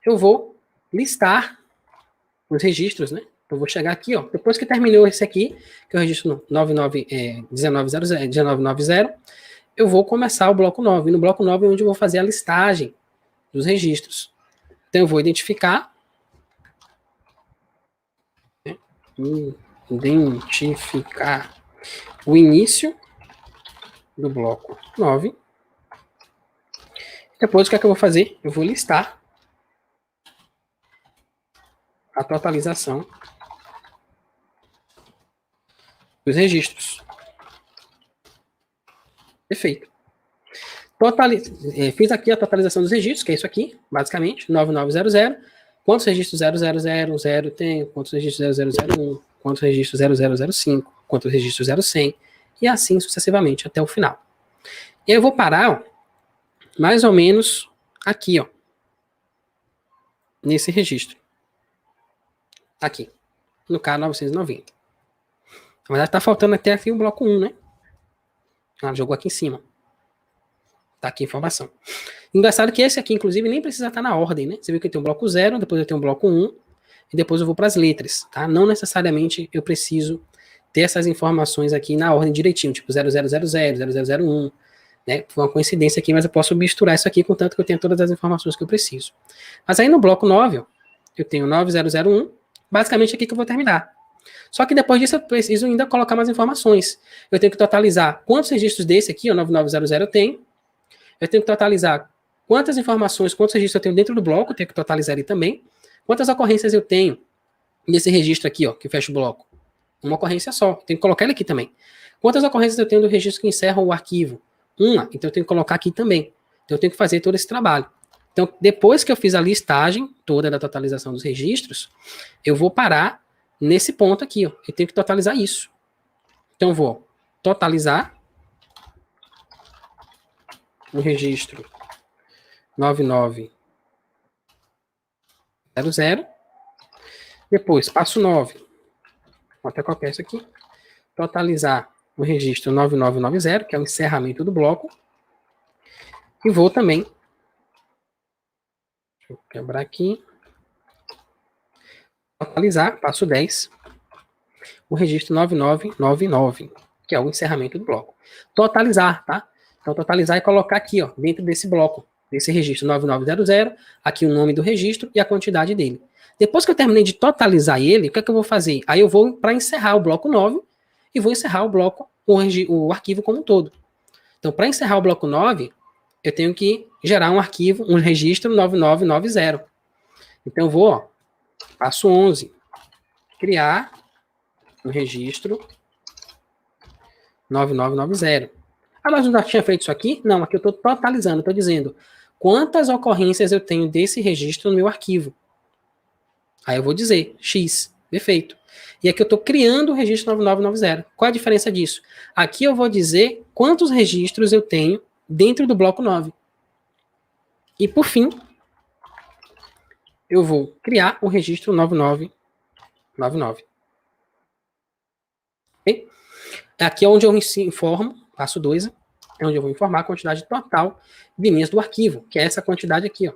eu vou listar os registros, né? Então, eu vou chegar aqui, ó. Depois que terminou esse aqui, que é o registro 1990, eu vou começar o bloco 9. E no bloco 9 é onde eu vou fazer a listagem dos registros. Então, eu vou identificar o início do bloco 9. Depois, o que é que eu vou fazer? Eu vou listar a totalização dos registros. Perfeito. Fiz aqui a totalização dos registros, que é isso aqui, basicamente, 9900. Quantos registros 0000 tem? Quantos registros 0001? Quantos registros 0005? Quantos registros 0100? E assim sucessivamente, até o final. E aí eu vou parar, ó, mais ou menos aqui, ó, nesse registro. Aqui, no K990. Na verdade, tá faltando até aqui o bloco 1, né? Ela jogou aqui em cima. Tá aqui a informação. Engraçado que esse aqui, inclusive, nem precisa estar na ordem, né? Você viu que eu tenho um bloco 0, depois eu tenho um bloco 1, e depois eu vou para as letras, tá? Não necessariamente eu preciso ter essas informações aqui na ordem direitinho, tipo 0000, 0001, né? Foi uma coincidência aqui, mas eu posso misturar isso aqui, contanto que eu tenho todas as informações que eu preciso. Mas aí no bloco 9, ó, eu tenho 9001, basicamente aqui que eu vou terminar. Só que depois disso eu preciso ainda colocar mais informações. Eu tenho que totalizar quantos registros desse aqui, ó, 9900 eu tenho. Eu tenho que totalizar quantas informações, quantos registros eu tenho dentro do bloco, eu tenho que totalizar ele também. Quantas ocorrências eu tenho nesse registro aqui, ó, que fecha o bloco? Uma ocorrência só, eu tenho que colocar ele aqui também. Quantas ocorrências eu tenho do registro que encerra o arquivo? Uma, então eu tenho que colocar aqui também. Então eu tenho que fazer todo esse trabalho. Então, depois que eu fiz a listagem toda da totalização dos registros, eu vou parar nesse ponto aqui, ó. Eu tenho que totalizar isso. Então, eu vou totalizar o registro 9900. Depois, passo 9. Vou até copiar isso aqui. Totalizar o registro 9990, que é o encerramento do bloco. E vou também, deixa eu quebrar aqui, totalizar, passo 10, o registro 9999, que é o encerramento do bloco. Totalizar, tá? Então, totalizar é colocar aqui, ó, dentro desse bloco, desse registro 9900, aqui o nome do registro e a quantidade dele. Depois que eu terminei de totalizar ele, o que é que eu vou fazer? Aí eu vou para encerrar o bloco 9 e vou encerrar o bloco, o arquivo como um todo. Então, para encerrar o bloco 9, eu tenho que gerar um arquivo, um registro 9990. Então, eu vou, ó, passo 11, criar um registro 9990. Ah, mas eu já tinha feito isso aqui? Não, aqui eu estou totalizando, estou dizendo quantas ocorrências eu tenho desse registro no meu arquivo. Aí eu vou dizer X, defeito. E aqui eu estou criando o registro 9990. Qual a diferença disso? Aqui eu vou dizer quantos registros eu tenho dentro do bloco 9. E por fim, eu vou criar o registro 9999. Okay? Aqui é onde eu informo, passo 2, é onde eu vou informar a quantidade total de linhas do arquivo, que é essa quantidade aqui, ó.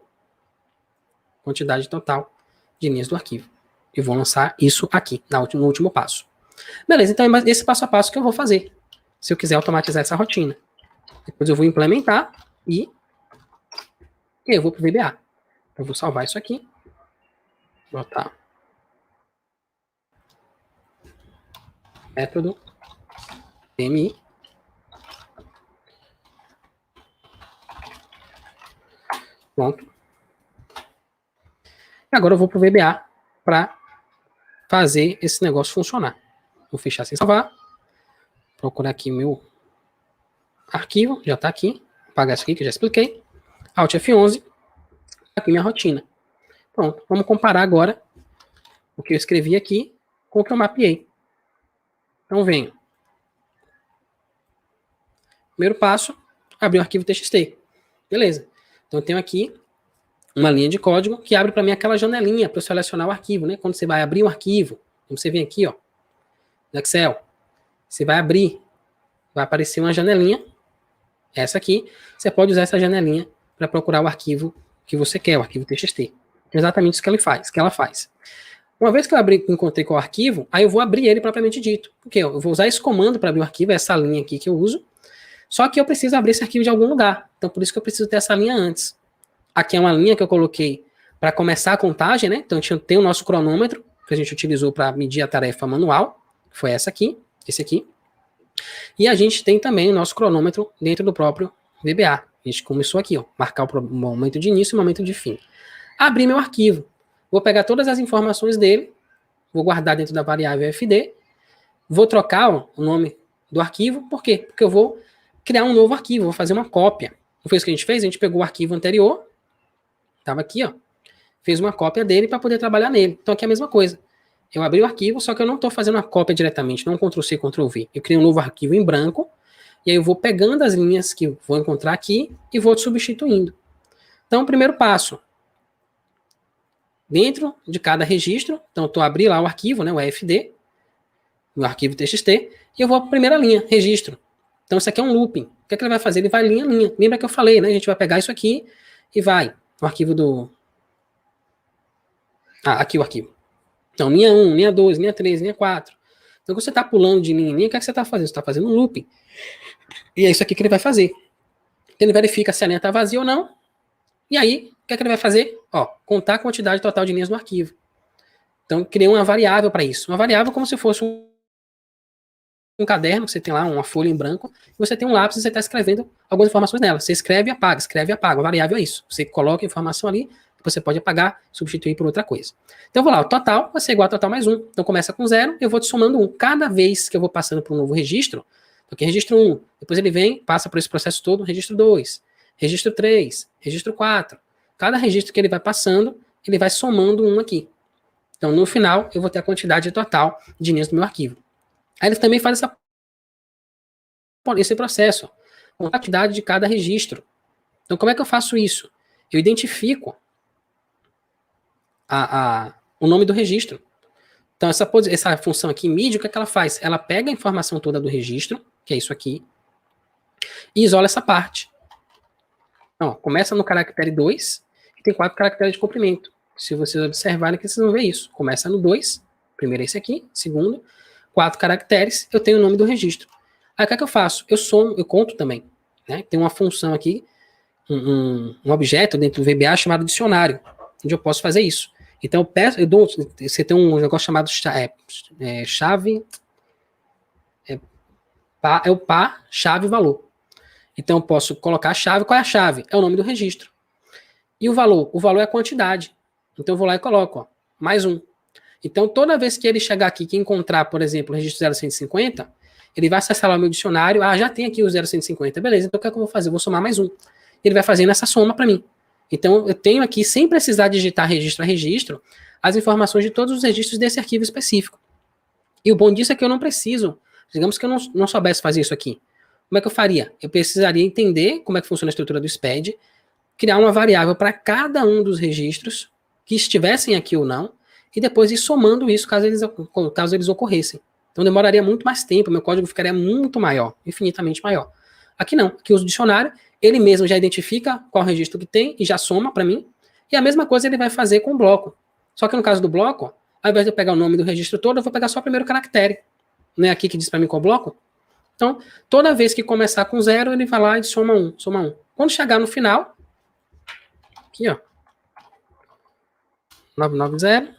Quantidade total de linhas do arquivo. E vou lançar isso aqui, no último passo. Beleza, então é esse passo a passo que eu vou fazer, se eu quiser automatizar essa rotina. Depois eu vou implementar e eu vou para o VBA. Eu vou salvar isso aqui, botar método PMI. Pronto. E agora eu vou para o VBA para fazer esse negócio funcionar. Vou fechar sem salvar. Procurar aqui meu arquivo, já está aqui. Apagar isso aqui que eu já expliquei. Alt F11. Aqui minha rotina. Pronto. Vamos comparar agora o que eu escrevi aqui com o que eu mapeei. Então venho. Primeiro passo, abrir o arquivo TXT. Beleza. Então eu tenho aqui uma linha de código que abre para mim aquela janelinha para eu selecionar o arquivo, né? Quando você vai abrir um arquivo, você vem aqui, ó, no Excel, você vai abrir, vai aparecer uma janelinha, essa aqui, você pode usar essa janelinha para procurar o arquivo que você quer, o arquivo TXT. Exatamente isso que ela faz. Uma vez que eu encontrei com o arquivo, aí eu vou abrir ele propriamente dito. Porque eu vou usar esse comando para abrir o arquivo, essa linha aqui que eu uso, só que eu preciso abrir esse arquivo de algum lugar. Então, por isso que eu preciso ter essa linha antes. Aqui é uma linha que eu coloquei para começar a contagem, né? Então, tem o nosso cronômetro, que a gente utilizou para medir a tarefa manual. Foi essa aqui, esse aqui. E a gente tem também o nosso cronômetro dentro do próprio VBA. A gente começou aqui, ó, marcar o momento de início e o momento de fim. Abrir meu arquivo. Vou pegar todas as informações dele, vou guardar dentro da variável fd, vou trocar, ó, o nome do arquivo. Por quê? Porque eu vou criar um novo arquivo, vou fazer uma cópia. Não foi isso que a gente fez? A gente pegou o arquivo anterior, estava aqui, ó, fez uma cópia dele para poder trabalhar nele. Então aqui é a mesma coisa. Eu abri o arquivo, só que eu não estou fazendo a cópia diretamente, não Ctrl+C, Ctrl+V. Eu criei um novo arquivo em branco, e aí eu vou pegando as linhas que vou encontrar aqui e vou substituindo. Então, primeiro passo. Dentro de cada registro, então eu estou abrindo lá o arquivo, né, o EFD, o arquivo TXT, e eu vou para a primeira linha, registro. Então isso aqui é um looping. O que é que ele vai fazer? Ele vai linha a linha. Lembra que eu falei, né? A gente vai pegar isso aqui e vai no arquivo do... aqui o arquivo. Então, linha 1, linha 2, linha 3, linha 4. Então, quando você está pulando de linha em linha, o que é que você está fazendo? Você está fazendo um looping. E é isso aqui que ele vai fazer. Ele verifica se a linha está vazia ou não. E aí, o que é que ele vai fazer? Ó, contar a quantidade total de linhas no arquivo. Então, criei uma variável para isso. Uma variável como se fosse um caderno, você tem lá uma folha em branco, e você tem um lápis e você está escrevendo algumas informações nela. Você escreve e apaga, escreve e apaga. A variável é isso. Você coloca a informação ali, você pode apagar, substituir por outra coisa. Então, eu vou lá, o total vai ser igual a total mais 1. Então, começa com 0, eu vou te somando 1. Cada vez que eu vou passando para um novo registro, aqui registro 1, depois ele vem, passa por esse processo todo, registro 2, registro 3, registro 4. Cada registro que ele vai passando, ele vai somando um aqui. Então, no final, eu vou ter a quantidade total de linhas do meu arquivo. Aí ele também faz esse processo, com a quantidade de cada registro. Então, como é que eu faço isso? Eu identifico o nome do registro. Então, essa função aqui, MIDI, o que é que ela faz? Ela pega a informação toda do registro, que é isso aqui, e isola essa parte. Então, começa no caractere 2 e tem 4 caracteres de comprimento. Se vocês observarem aqui, vocês vão ver isso. Começa no 2, primeiro esse aqui, segundo, 4 caracteres, eu tenho o nome do registro. Aí o que é que eu faço? Eu somo, eu conto também. Né? Tem uma função aqui, um objeto dentro do VBA chamado dicionário, onde eu posso fazer isso. Então, você tem um negócio chamado chave, é o par, chave, valor. Então, eu posso colocar a chave. Qual é a chave? É o nome do registro. E o valor? O valor é a quantidade. Então, eu vou lá e coloco, ó, mais um. Então, toda vez que ele chegar aqui, que encontrar, por exemplo, o registro 0150, ele vai acessar lá o meu dicionário. Ah, já tem aqui o 0150. Beleza, então o que é que eu vou fazer? Eu vou somar mais um. Ele vai fazendo essa soma para mim. Então, eu tenho aqui, sem precisar digitar registro a registro, as informações de todos os registros desse arquivo específico. E o bom disso é que eu não preciso, digamos que eu não soubesse fazer isso aqui. Como é que eu faria? Eu precisaria entender como é que funciona a estrutura do SPED, criar uma variável para cada um dos registros que estivessem aqui ou não, e depois ir somando isso caso eles ocorressem. Então demoraria muito mais tempo, meu código ficaria muito maior, infinitamente maior. Aqui não, aqui eu uso o dicionário, ele mesmo já identifica qual registro que tem e já soma para mim, e a mesma coisa ele vai fazer com o bloco. Só que no caso do bloco, ao invés de eu pegar o nome do registro todo, eu vou pegar só o primeiro caractere. Não é aqui que diz para mim qual bloco? Então, toda vez que começar com 0, ele vai lá e soma 1, soma 1. Quando chegar no final, aqui ó, 990,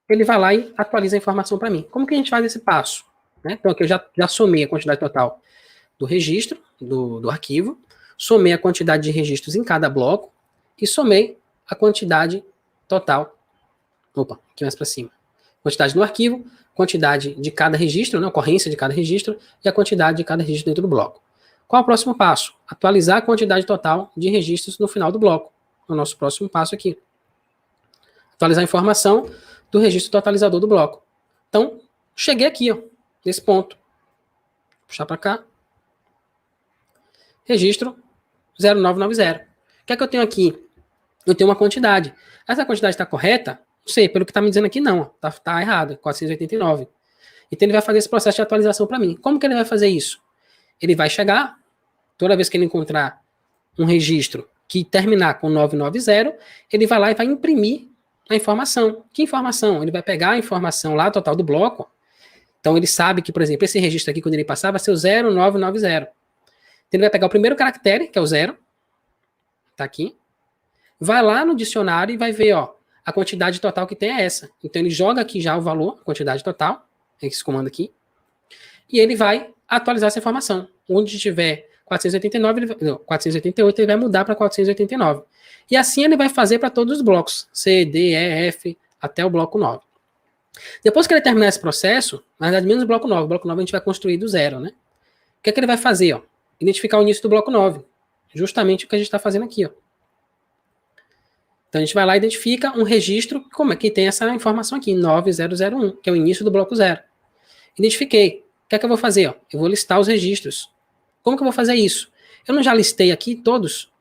ele vai lá e atualiza a informação para mim. Como que a gente faz esse passo? Né? Então aqui eu já somei a quantidade total do registro, do arquivo, somei a quantidade de registros em cada bloco e somei a quantidade total, aqui mais para cima, quantidade no arquivo, quantidade de cada registro, né, ocorrência de cada registro e a quantidade de cada registro dentro do bloco. Qual é o próximo passo? Atualizar a quantidade total de registros no final do bloco. O nosso próximo passo aqui. Atualizar a informação do registro totalizador do bloco. Então, cheguei aqui, ó, nesse ponto. Vou puxar para cá. Registro 0990. O que é que eu tenho aqui? Eu tenho uma quantidade. Essa quantidade está correta? Não sei, pelo que está me dizendo aqui, não. Está errado, 489. Então, ele vai fazer esse processo de atualização para mim. Como que ele vai fazer isso? Ele vai chegar, toda vez que ele encontrar um registro que terminar com 990, ele vai lá e vai imprimir a informação. Que informação? Ele vai pegar a informação lá, total do bloco. Então, ele sabe que, por exemplo, esse registro aqui, quando ele passar, vai ser o 0990. Então, ele vai pegar o primeiro caractere, que é o 0. Tá aqui. Vai lá no dicionário e vai ver, ó, a quantidade total que tem é essa. Então, ele joga aqui já o valor, a quantidade total, esse comando aqui, e ele vai atualizar essa informação. Onde tiver 488, ele vai mudar para 489. E assim ele vai fazer para todos os blocos, C, D, E, F, até o bloco 9. Depois que ele terminar esse processo, na verdade, menos o bloco 9, o bloco 9 a gente vai construir do zero, né? O que é que ele vai fazer? Ó? Identificar o início do bloco 9. Justamente o que a gente está fazendo aqui, ó. Então a gente vai lá e identifica um registro como é que tem essa informação aqui, 9001, que é o início do bloco 0. Identifiquei. O que é que eu vou fazer? Ó? Eu vou listar os registros. Como que eu vou fazer isso? Eu não já listei aqui todos?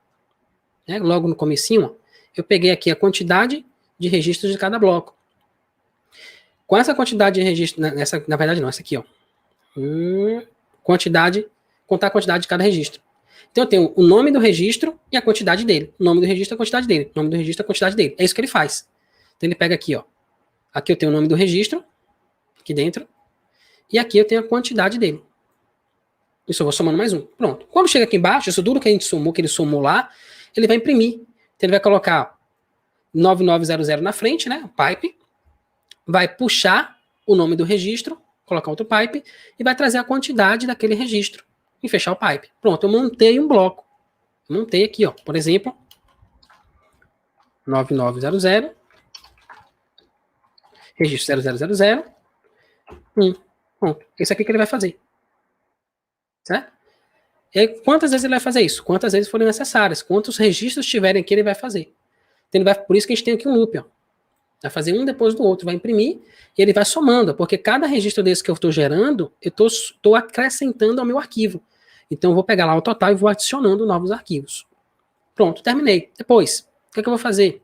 Né? Logo no comecinho, eu peguei aqui a quantidade de registros de cada bloco. Com essa quantidade de registros, na verdade não, essa aqui, ó. Contar a quantidade de cada registro. Então eu tenho o nome do registro e a quantidade dele. O nome do registro e a quantidade dele. O nome do registro e a quantidade dele. É isso que ele faz. Então ele pega aqui, ó. Aqui eu tenho o nome do registro, aqui dentro. E aqui eu tenho a quantidade dele. Isso eu vou somando mais um. Pronto. Quando chega aqui embaixo, isso tudo que a gente somou, que ele somou lá, ele vai imprimir. Então ele vai colocar 9900 na frente, né? O pipe. Vai puxar o nome do registro, colocar outro pipe, e vai trazer a quantidade daquele registro. E fechar o pipe. Pronto, eu montei um bloco. Montei aqui, ó. Por exemplo, 9900, registro 0000, Pronto. Isso aqui que ele vai fazer. Certo? E aí, quantas vezes ele vai fazer isso? Quantas vezes forem necessárias. Quantos registros tiverem aqui, ele vai fazer. Então, por isso que a gente tem aqui um loop, ó. Vai fazer um depois do outro, vai imprimir, e ele vai somando, porque cada registro desse que eu estou gerando, eu estou acrescentando ao meu arquivo. Então, eu vou pegar lá o total e vou adicionando novos arquivos. Pronto, terminei. Depois, o que é que eu vou fazer?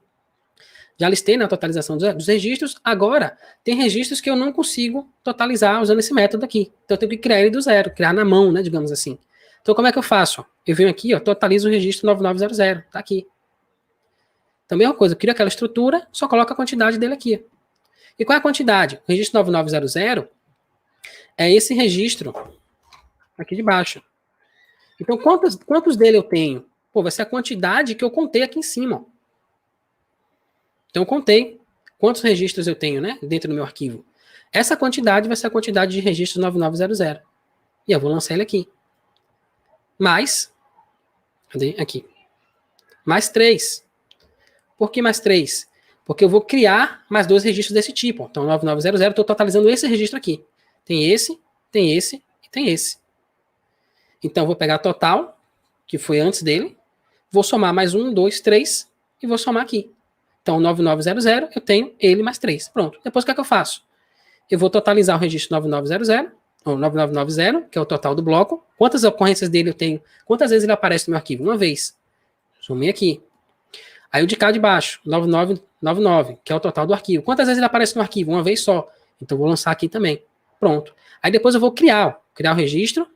Já listei na totalização dos registros, agora tem registros que eu não consigo totalizar usando esse método aqui. Então, eu tenho que criar ele do zero, criar na mão, né, digamos assim. Então, como é que eu faço? Eu venho aqui, ó, totalizo o registro 9900, tá aqui. Então, mesma coisa, eu crio aquela estrutura, só coloco a quantidade dele aqui. E qual é a quantidade? O registro 9900 é esse registro aqui de baixo. Então, quantos dele eu tenho? Pô, vai ser a quantidade que eu contei aqui em cima. Ó. Então, eu contei quantos registros eu tenho, né, dentro do meu arquivo. Essa quantidade vai ser a quantidade de registros 9900. E eu vou lançar ele aqui. Mais, cadê? Aqui. Mais 3. Por que mais 3? Porque eu vou criar mais 2 registros desse tipo. Então, 9900, eu estou totalizando esse registro aqui. Tem esse e tem esse. Então, eu vou pegar a total, que foi antes dele, vou somar mais 1, 2, 3 e vou somar aqui. Então, 9900, eu tenho ele mais 3. Pronto. Depois, o que é que eu faço? Eu vou totalizar o registro 9900, ou 9990, que é o total do bloco. Quantas ocorrências dele eu tenho? Quantas vezes ele aparece no meu arquivo? Uma vez. Somei aqui. Aí o de cá de baixo, 9999, que é o total do arquivo. Quantas vezes ele aparece no arquivo? Uma vez só. Então, eu vou lançar aqui também. Pronto. Aí depois eu vou criar o registro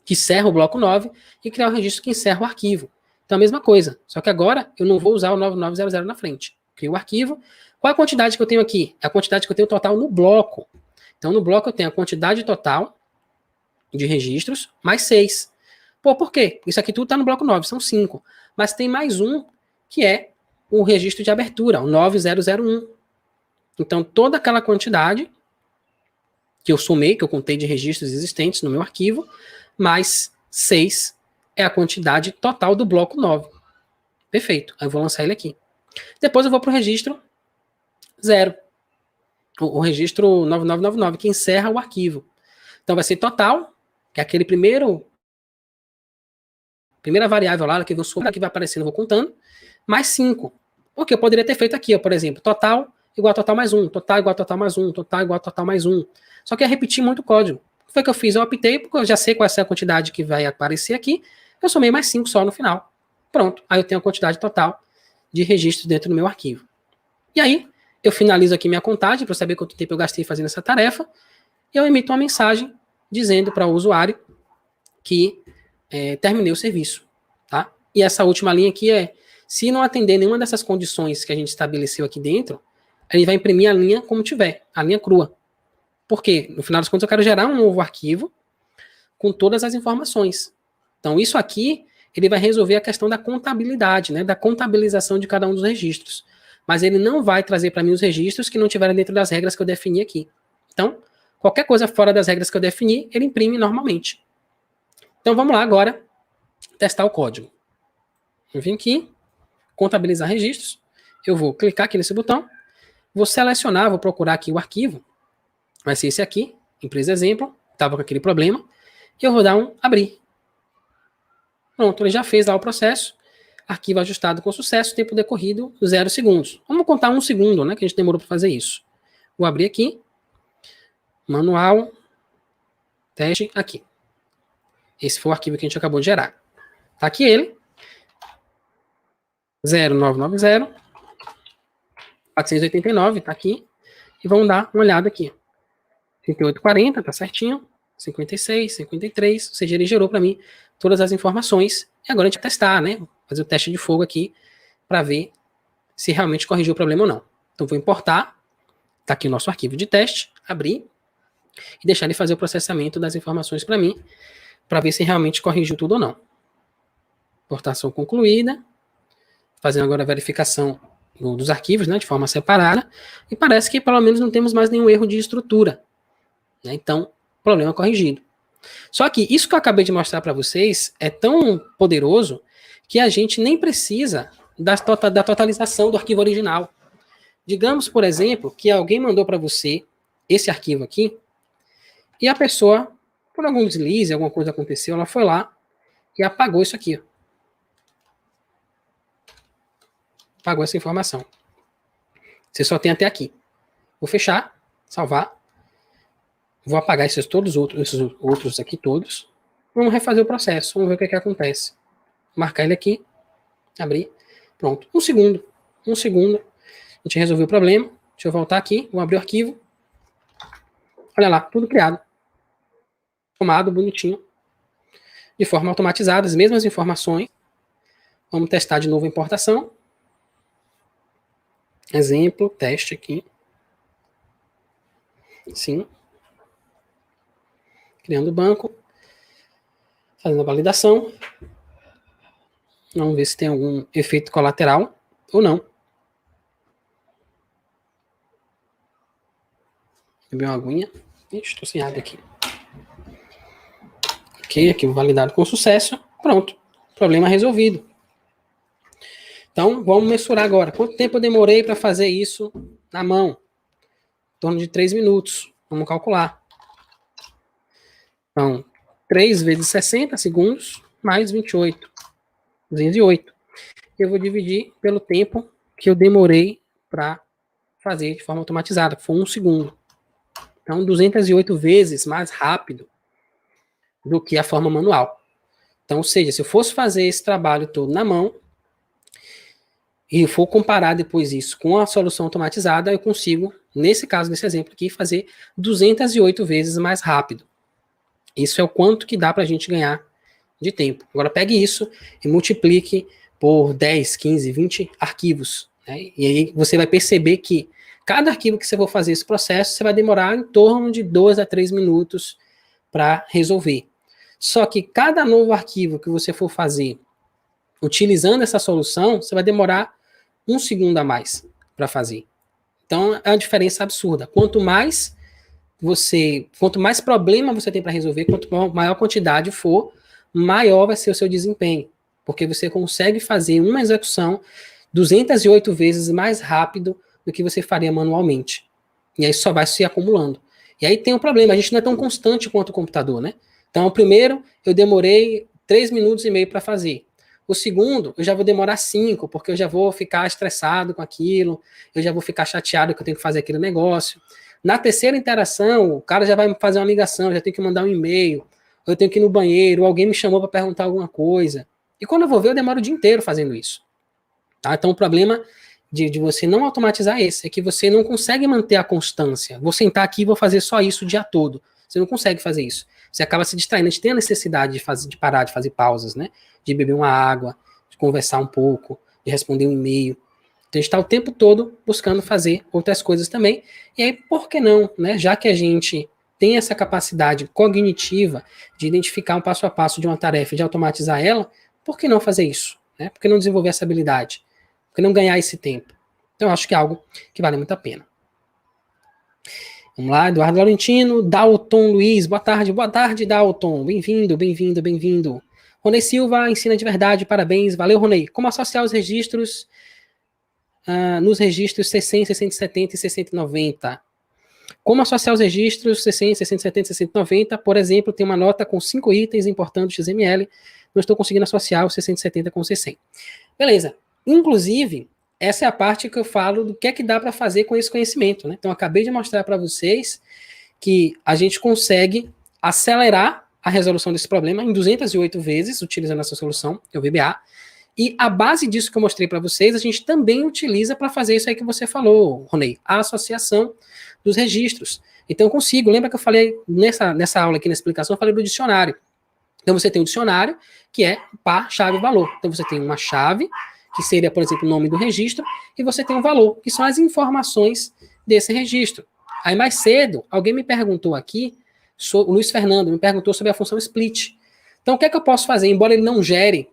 que encerra o bloco 9 e criar o registro que encerra o arquivo. Então, a mesma coisa. Só que agora eu não vou usar o 9900 na frente. Crio o arquivo. Qual é a quantidade que eu tenho aqui? É a quantidade que eu tenho total no bloco. Então, no bloco eu tenho a quantidade total de registros mais 6. Pô, por quê? Isso aqui tudo está no bloco 9, são 5. Mas tem mais um, que é o registro de abertura, o 9001. Então, toda aquela quantidade que eu somei, que eu contei de registros existentes no meu arquivo, mais 6 é a quantidade total do bloco 9. Perfeito. Aí eu vou lançar ele aqui. Depois eu vou para o registro 0. O registro 9999, que encerra o arquivo. Então vai ser total, que é aquele primeira variável lá, que vai aparecendo, eu vou contando, mais 5. Porque eu poderia ter feito aqui, ó, por exemplo, total igual a total mais 1, total igual a total mais 1, total igual a total mais 1. Só que ia repetir muito o código. O que foi que eu fiz? Eu optei, porque eu já sei qual é a quantidade que vai aparecer aqui, eu somei mais 5 só no final. Pronto, aí eu tenho a quantidade total de registros dentro do meu arquivo. E aí, eu finalizo aqui minha contagem, para saber quanto tempo eu gastei fazendo essa tarefa, e eu emito uma mensagem dizendo para o usuário que terminei o serviço. Tá? E essa última linha aqui é, se não atender nenhuma dessas condições que a gente estabeleceu aqui dentro, ele vai imprimir a linha como tiver, a linha crua. Por quê? No final das contas, eu quero gerar um novo arquivo com todas as informações. Então, isso aqui, ele vai resolver a questão da contabilidade, né, da contabilização de cada um dos registros. Mas ele não vai trazer para mim os registros que não estiverem dentro das regras que eu defini aqui. Então, qualquer coisa fora das regras que eu defini, ele imprime normalmente. Então, vamos lá agora testar o código. Eu vim aqui, contabilizar registros. Eu vou clicar aqui nesse botão, vou selecionar, vou procurar aqui o arquivo. Vai ser esse aqui, empresa exemplo, estava com aquele problema. E eu vou dar um abrir. Pronto, ele já fez lá o processo. Arquivo ajustado com sucesso, tempo decorrido 0 segundos. Vamos contar 1 segundo, né, que a gente demorou para fazer isso. Vou abrir aqui. Manual. Teste aqui. Esse foi o arquivo que a gente acabou de gerar. Tá aqui ele. 0990. 489, tá aqui. E vamos dar uma olhada aqui. 3840, tá certinho. 56, 53. Ou seja, ele gerou para mim todas as informações. E agora a gente vai testar, né? Fazer o teste de fogo aqui para ver se realmente corrigiu o problema ou não. Então vou importar. Tá aqui o nosso arquivo de teste. Abrir. E deixar ele fazer o processamento das informações para mim. Para ver se realmente corrigiu tudo ou não. Importação concluída. Fazendo agora a verificação dos arquivos, né, de forma separada. E parece que pelo menos não temos mais nenhum erro de estrutura. Né? Então, problema corrigido. Só que isso que eu acabei de mostrar para vocês é tão poderoso que a gente nem precisa da totalização do arquivo original. Digamos, por exemplo, que alguém mandou para você esse arquivo aqui e a pessoa, por algum deslize, alguma coisa aconteceu, ela foi lá e apagou isso aqui. Ó. Apagou essa informação. Você só tem até aqui. Vou fechar, salvar. Vou apagar esses outros aqui todos. Vamos refazer o processo. Vamos ver o que acontece. Vou marcar ele aqui. Abrir. Pronto. Um segundo. A gente resolveu o problema. Deixa eu voltar aqui. Vou abrir o arquivo. Olha lá. Tudo criado. Formado, bonitinho. De forma automatizada. As mesmas informações. Vamos testar de novo a importação. Exemplo. Teste aqui. Sim. Criando o banco. Fazendo a validação. Vamos ver se tem algum efeito colateral ou não. Beber uma aguinha. Ixi, estou sem água aqui. Ok, aqui validado com sucesso. Pronto. Problema resolvido. Então, vamos mensurar agora. Quanto tempo eu demorei para fazer isso na mão? Em torno de 3 minutos. Vamos calcular. Então, 3 vezes 60 segundos, mais 28. 208. Eu vou dividir pelo tempo que eu demorei para fazer de forma automatizada, que foi 1 segundo. Então, 208 vezes mais rápido do que a forma manual. Então, ou seja, se eu fosse fazer esse trabalho todo na mão, e for comparar depois isso com a solução automatizada, eu consigo, nesse caso, nesse exemplo aqui, fazer 208 vezes mais rápido. Isso é o quanto que dá para a gente ganhar de tempo. Agora pegue isso e multiplique por 10, 15, 20 arquivos. Né? E aí você vai perceber que cada arquivo que você for fazer esse processo, você vai demorar em torno de 2 a 3 minutos para resolver. Só que cada novo arquivo que você for fazer utilizando essa solução, você vai demorar 1 segundo a mais para fazer. Então é uma diferença absurda. Quanto mais problema você tem para resolver, quanto maior quantidade for, maior vai ser o seu desempenho. Porque você consegue fazer uma execução 208 vezes mais rápido do que você faria manualmente. E aí só vai se acumulando. E aí tem um problema, a gente não é tão constante quanto o computador, né? Então, o primeiro, eu demorei 3 minutos e meio para fazer. O segundo, eu já vou demorar 5, porque eu já vou ficar estressado com aquilo, eu já vou ficar chateado que eu tenho que fazer aquele negócio. Na terceira interação, o cara já vai fazer uma ligação, já tem que mandar um e-mail, eu tenho que ir no banheiro, alguém me chamou para perguntar alguma coisa. E quando eu vou ver, eu demoro o dia inteiro fazendo isso. Tá? Então, o problema de você não automatizar esse é que você não consegue manter a constância. Vou sentar aqui e vou fazer só isso o dia todo. Você não consegue fazer isso. Você acaba se distraindo. A gente tem a necessidade de parar, de fazer pausas, né? De beber uma água, de conversar um pouco, de responder um e-mail. Então, a gente está o tempo todo buscando fazer outras coisas também. E aí, por que não? Né? Já que a gente tem essa capacidade cognitiva de identificar um passo a passo de uma tarefa e de automatizar ela, por que não fazer isso? Né? Por que não desenvolver essa habilidade? Por que não ganhar esse tempo? Então, eu acho que é algo que vale muito a pena. Vamos lá, Eduardo Laurentino, Dalton Luiz, boa tarde, Dalton, bem-vindo. Ronei Silva, ensina de verdade, parabéns, valeu, Ronei. Como associar os registros nos registros 60, 670 e 690? Como associar os registros 60, 670 e 690, por exemplo, tem uma nota com 5 itens importando XML, não estou conseguindo associar o 670 com o 600. Beleza, inclusive, essa é a parte que eu falo do que é que dá para fazer com esse conhecimento. Né? Então, eu acabei de mostrar para vocês que a gente consegue acelerar a resolução desse problema em 208 vezes, utilizando essa solução, que é o VBA, e a base disso que eu mostrei para vocês, a gente também utiliza para fazer isso aí que você falou, Ronei, a associação dos registros. Então, eu consigo, lembra que eu falei nessa aula aqui, na explicação, eu falei do dicionário. Então, você tem um dicionário, que é par, chave, valor. Então, você tem uma chave, que seria, por exemplo, o nome do registro, e você tem um valor, que são as informações desse registro. Aí, mais cedo, alguém me perguntou aqui, o Luiz Fernando me perguntou sobre a função split. Então, o que é que eu posso fazer? Embora ele não gere,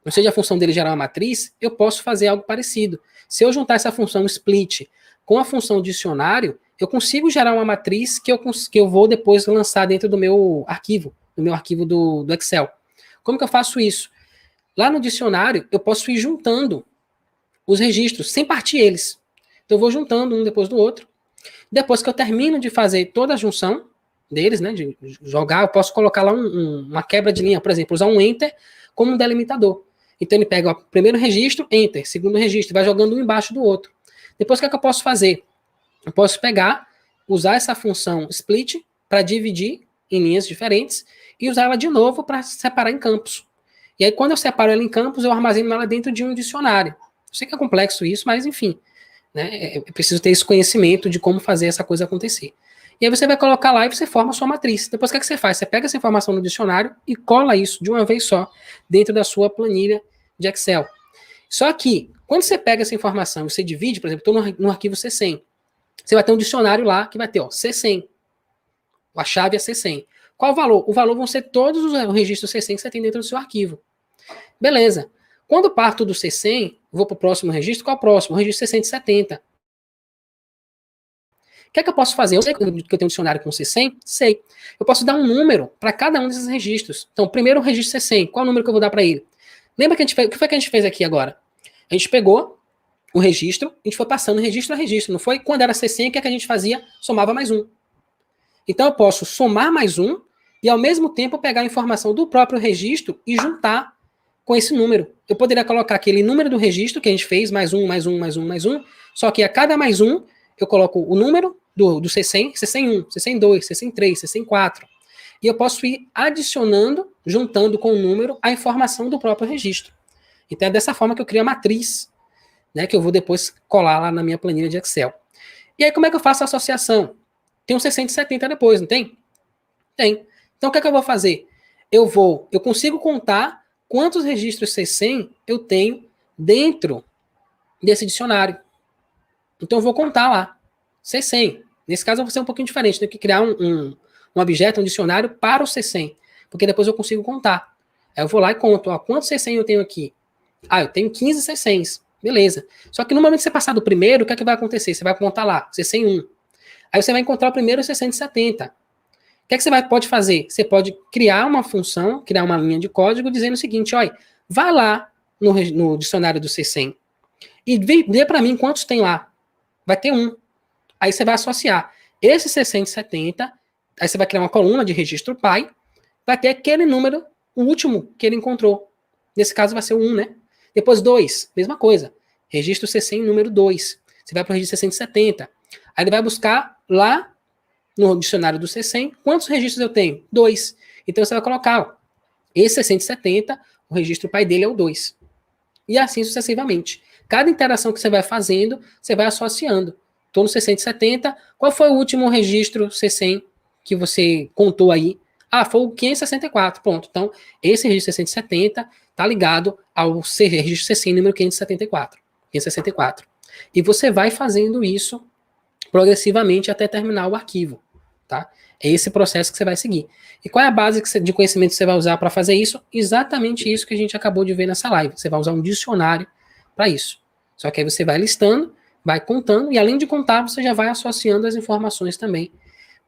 ou seja, a função dele gerar uma matriz, eu posso fazer algo parecido. Se eu juntar essa função split com a função dicionário, eu consigo gerar uma matriz que eu vou depois lançar dentro do meu arquivo do Excel. Como que eu faço isso? Lá no dicionário, eu posso ir juntando os registros, sem partir eles. Então, eu vou juntando um depois do outro. Depois que eu termino de fazer toda a junção deles, né, de jogar, eu posso colocar lá uma quebra de linha, por exemplo, usar um Enter como um delimitador. Então ele pega o primeiro registro, enter, segundo registro, vai jogando um embaixo do outro. Depois o que é que eu posso fazer? Eu posso pegar, usar essa função split para dividir em linhas diferentes e usar ela de novo para separar em campos. E aí quando eu separo ela em campos, eu armazeno ela dentro de um dicionário. Eu sei que é complexo isso, mas enfim, né? Eu preciso ter esse conhecimento de como fazer essa coisa acontecer. E aí você vai colocar lá e você forma a sua matriz. Depois o que é que você faz? Você pega essa informação no dicionário e cola isso de uma vez só dentro da sua planilha de Excel. Só que, quando você pega essa informação e você divide, por exemplo, estou no arquivo C100, você vai ter um dicionário lá que vai ter, ó, C100. A chave é C100. Qual o valor? O valor vão ser todos os registros C100 que você tem dentro do seu arquivo. Beleza. Quando parto do C100, vou para o próximo registro, qual é o próximo? O registro C170. O que é que eu posso fazer? Eu sei que eu tenho um dicionário com C100? Sei. Eu posso dar um número para cada um desses registros. Então, primeiro o registro C100, qual é o número que eu vou dar para ele? Lembra que o que foi que a gente fez aqui agora? A gente pegou o registro, a gente foi passando registro a registro, não foi? Quando era C100, o que é que a gente fazia? Somava mais um. Então, eu posso somar mais um e, ao mesmo tempo, pegar a informação do próprio registro e juntar com esse número. Eu poderia colocar aquele número do registro que a gente fez, mais um, mais um, mais um, mais um, só que a cada mais um, eu coloco o número do C100, C101, C102, C103, C104. E eu posso ir adicionando, juntando com o número, a informação do próprio registro. Então é dessa forma que eu crio a matriz, né, que eu vou depois colar lá na minha planilha de Excel. E aí como é que eu faço a associação? Tem um C170 depois, não tem? Tem. Então o que é que eu vou fazer? Eu consigo contar quantos registros C100 eu tenho dentro desse dicionário. Então eu vou contar lá. C100. Nesse caso eu vou ser um pouquinho diferente. Tenho que criar um objeto, um dicionário para o C100. Porque depois eu consigo contar. Aí eu vou lá e conto. Ó, quantos C100 eu tenho aqui? Ah, eu tenho 15 C100s. Beleza. Só que no momento que você passar do primeiro, o que é que vai acontecer? Você vai contar lá, C101. Aí você vai encontrar o primeiro C170. O que é que você pode fazer? Você pode criar uma função, criar uma linha de código dizendo o seguinte, olha, vai lá no dicionário do C100 e vê para mim quantos tem lá. Vai ter um. Aí você vai associar esse 670, aí você vai criar uma coluna de registro pai, vai ter aquele número, o último que ele encontrou. Nesse caso vai ser o 1, né? Depois 2, mesma coisa. Registro C100 número 2. Você vai para o registro 670. Aí ele vai buscar lá no dicionário do C100, quantos registros eu tenho? 2. Então você vai colocar, ó, esse 670, o registro pai dele é o 2. E assim sucessivamente. Cada interação que você vai fazendo, você vai associando. Estou no 670. Qual foi o último registro C100 que você contou aí? Ah, foi o 564. Pronto. Então, esse registro 670 está ligado ao registro C100 número 574. 564. E você vai fazendo isso progressivamente até terminar o arquivo. Tá? É esse processo que você vai seguir. E qual é a base de conhecimento que você vai usar para fazer isso? Exatamente isso que a gente acabou de ver nessa live. Você vai usar um dicionário para isso. Só que aí você vai listando, vai contando, e além de contar, você já vai associando as informações também.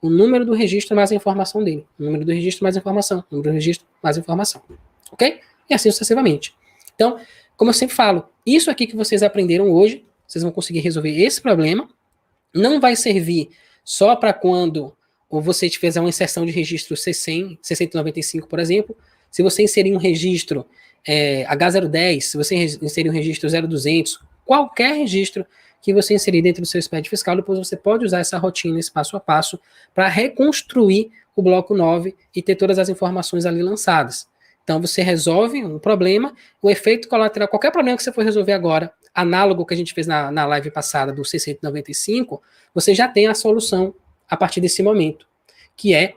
O número do registro mais a informação dele. O número do registro mais a informação. O número do registro mais a informação. Ok? E assim sucessivamente. Então, como eu sempre falo, isso aqui que vocês aprenderam hoje, vocês vão conseguir resolver esse problema. Não vai servir só para quando você fizer uma inserção de registro C100, C195, por exemplo. Se você inserir um registro H010, se você inserir um registro 0200, qualquer registro que você inserir dentro do seu SPED fiscal, depois você pode usar essa rotina, esse passo a passo, para reconstruir o bloco 9 e ter todas as informações ali lançadas. Então você resolve um problema, o efeito colateral, qualquer problema que você for resolver agora, análogo que a gente fez na live passada do C195, você já tem a solução a partir desse momento, que é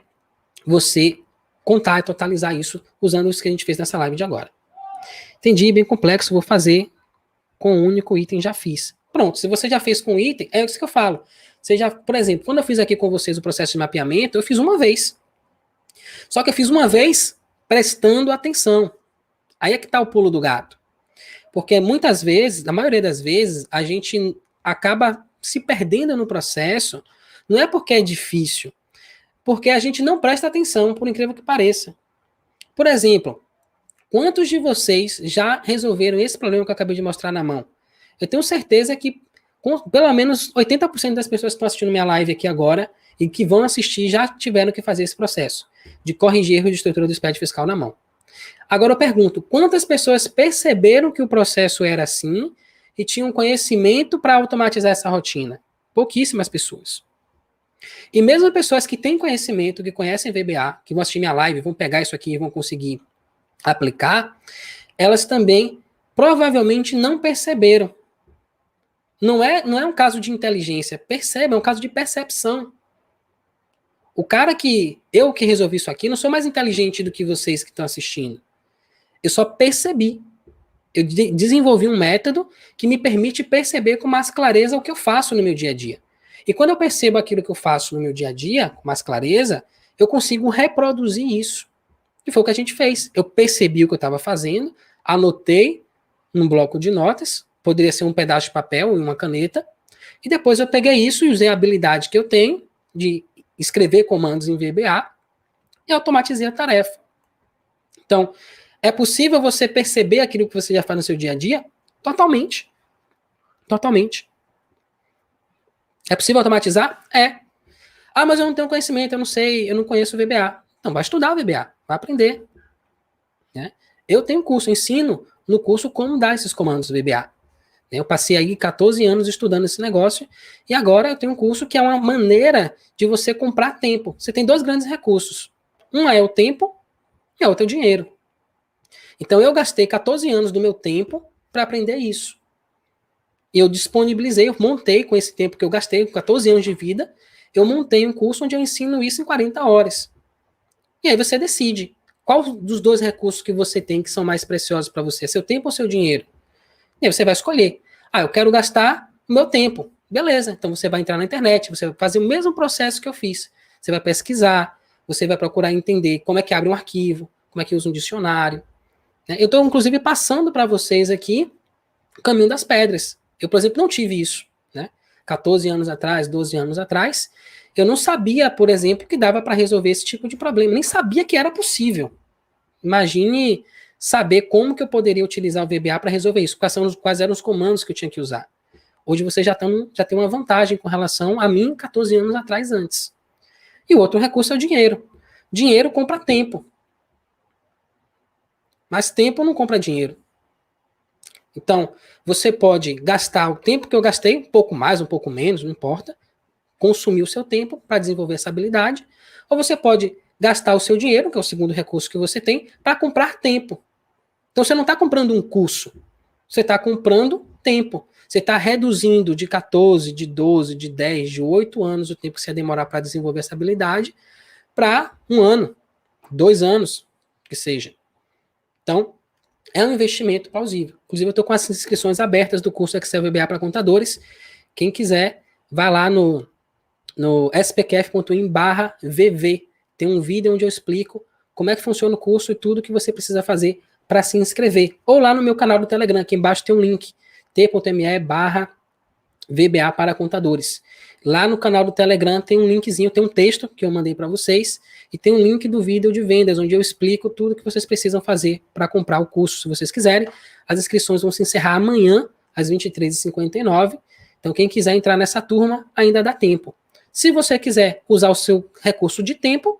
você contar e totalizar isso usando isso que a gente fez nessa live de agora. Entendi, bem complexo, vou fazer com um único item, já fiz. Pronto, se você já fez com item, é isso que eu falo. Você já, por exemplo, quando eu fiz aqui com vocês o processo de mapeamento, eu fiz uma vez. Só que eu fiz uma vez prestando atenção. Aí é que está o pulo do gato. Porque muitas vezes, na maioria das vezes, a gente acaba se perdendo no processo, não é porque é difícil, porque a gente não presta atenção, por incrível que pareça. Por exemplo, quantos de vocês já resolveram esse problema que eu acabei de mostrar na mão? Eu tenho certeza que pelo menos 80% das pessoas que estão assistindo minha live aqui agora e que vão assistir já tiveram que fazer esse processo de corrigir erro de estrutura do SPED fiscal na mão. Agora eu pergunto, quantas pessoas perceberam que o processo era assim e tinham conhecimento para automatizar essa rotina? Pouquíssimas pessoas. E mesmo pessoas que têm conhecimento, que conhecem VBA, que vão assistir minha live, vão pegar isso aqui e vão conseguir aplicar, elas também provavelmente não perceberam. Não é um caso de inteligência, perceba, é um caso de percepção. O cara eu que resolvi isso aqui, não sou mais inteligente do que vocês que estão assistindo. Eu só percebi. Eu desenvolvi um método que me permite perceber com mais clareza o que eu faço no meu dia a dia. E quando eu percebo aquilo que eu faço no meu dia a dia, com mais clareza, eu consigo reproduzir isso. E foi o que a gente fez. Eu percebi o que eu estava fazendo, anotei num bloco de notas, poderia ser um pedaço de papel e uma caneta, e depois eu peguei isso e usei a habilidade que eu tenho de escrever comandos em VBA e automatizei a tarefa. Então, é possível você perceber aquilo que você já faz no seu dia a dia? Totalmente. Totalmente. É possível automatizar? É. Ah, mas eu não tenho conhecimento, eu não sei, eu não conheço o VBA. Então, vai estudar o VBA, vai aprender. Né? Eu tenho curso, ensino no curso como dar esses comandos do VBA. Eu passei aí 14 anos estudando esse negócio e agora eu tenho um curso que é uma maneira de você comprar tempo. Você tem dois grandes recursos. Um é o tempo e o outro é o dinheiro. Então eu gastei 14 anos do meu tempo para aprender isso. E eu disponibilizei, eu montei com esse tempo que eu gastei, com 14 anos de vida, eu montei um curso onde eu ensino isso em 40 horas. E aí você decide qual dos dois recursos que você tem que são mais preciosos para você, seu tempo ou seu dinheiro. E aí você vai escolher. Ah, eu quero gastar o meu tempo. Beleza, então você vai entrar na internet, você vai fazer o mesmo processo que eu fiz. Você vai pesquisar, você vai procurar entender como é que abre um arquivo, como é que usa um dicionário. Eu estou, inclusive, passando para vocês aqui o caminho das pedras. Eu, por exemplo, não tive isso. 14 anos atrás, 12 anos atrás, eu não sabia, por exemplo, que dava para resolver esse tipo de problema. Nem sabia que era possível. Imagine saber como que eu poderia utilizar o VBA para resolver isso, quais eram os comandos que eu tinha que usar. Hoje você já tem uma vantagem com relação a mim 14 anos atrás antes. E o outro recurso é o dinheiro. Dinheiro compra tempo. Mas tempo não compra dinheiro. Então, você pode gastar o tempo que eu gastei, um pouco mais, um pouco menos, não importa, consumir o seu tempo para desenvolver essa habilidade, ou você pode gastar o seu dinheiro, que é o segundo recurso que você tem, para comprar tempo. Então você não está comprando um curso, você está comprando tempo. Você está reduzindo de 14, de 12, de 10, de 8 anos o tempo que você ia demorar para desenvolver essa habilidade para 1 ano, 2 anos, que seja. Então, é um investimento plausível. Inclusive, eu estou com as inscrições abertas do curso Excel VBA para contadores. Quem quiser, vai lá no spqf.in/vv. Tem um vídeo onde eu explico como é que funciona o curso e tudo que você precisa fazer para se inscrever. Ou lá no meu canal do Telegram, aqui embaixo tem um link, t.me/VBA para contadores. Lá no canal do Telegram tem um linkzinho, tem um texto que eu mandei para vocês, e tem um link do vídeo de vendas, onde eu explico tudo que vocês precisam fazer para comprar o curso, se vocês quiserem. As inscrições vão se encerrar amanhã, às 23h59. Então, quem quiser entrar nessa turma, ainda dá tempo. Se você quiser usar o seu recurso de tempo,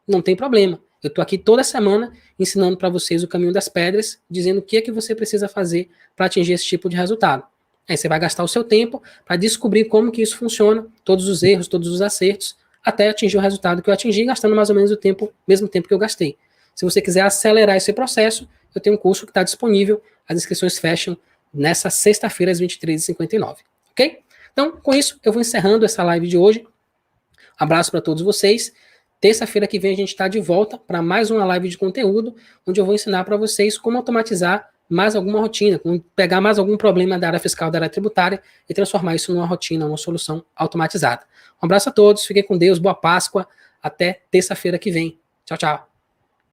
não tem problema. Eu estou aqui toda semana ensinando para vocês o caminho das pedras, dizendo o que é que você precisa fazer para atingir esse tipo de resultado. Aí você vai gastar o seu tempo para descobrir como que isso funciona, todos os erros, todos os acertos, até atingir o resultado que eu atingi, gastando mais ou menos o mesmo tempo que eu gastei. Se você quiser acelerar esse processo, eu tenho um curso que está disponível, as inscrições fecham nessa sexta-feira, às 23h59. Ok? Então, com isso, eu vou encerrando essa live de hoje. Abraço para todos vocês. Terça-feira que vem a gente está de volta para mais uma live de conteúdo, onde eu vou ensinar para vocês como automatizar mais alguma rotina, como pegar mais algum problema da área fiscal, da área tributária e transformar isso numa rotina, uma solução automatizada. Um abraço a todos, fiquem com Deus, boa Páscoa, até terça-feira que vem. Tchau, tchau.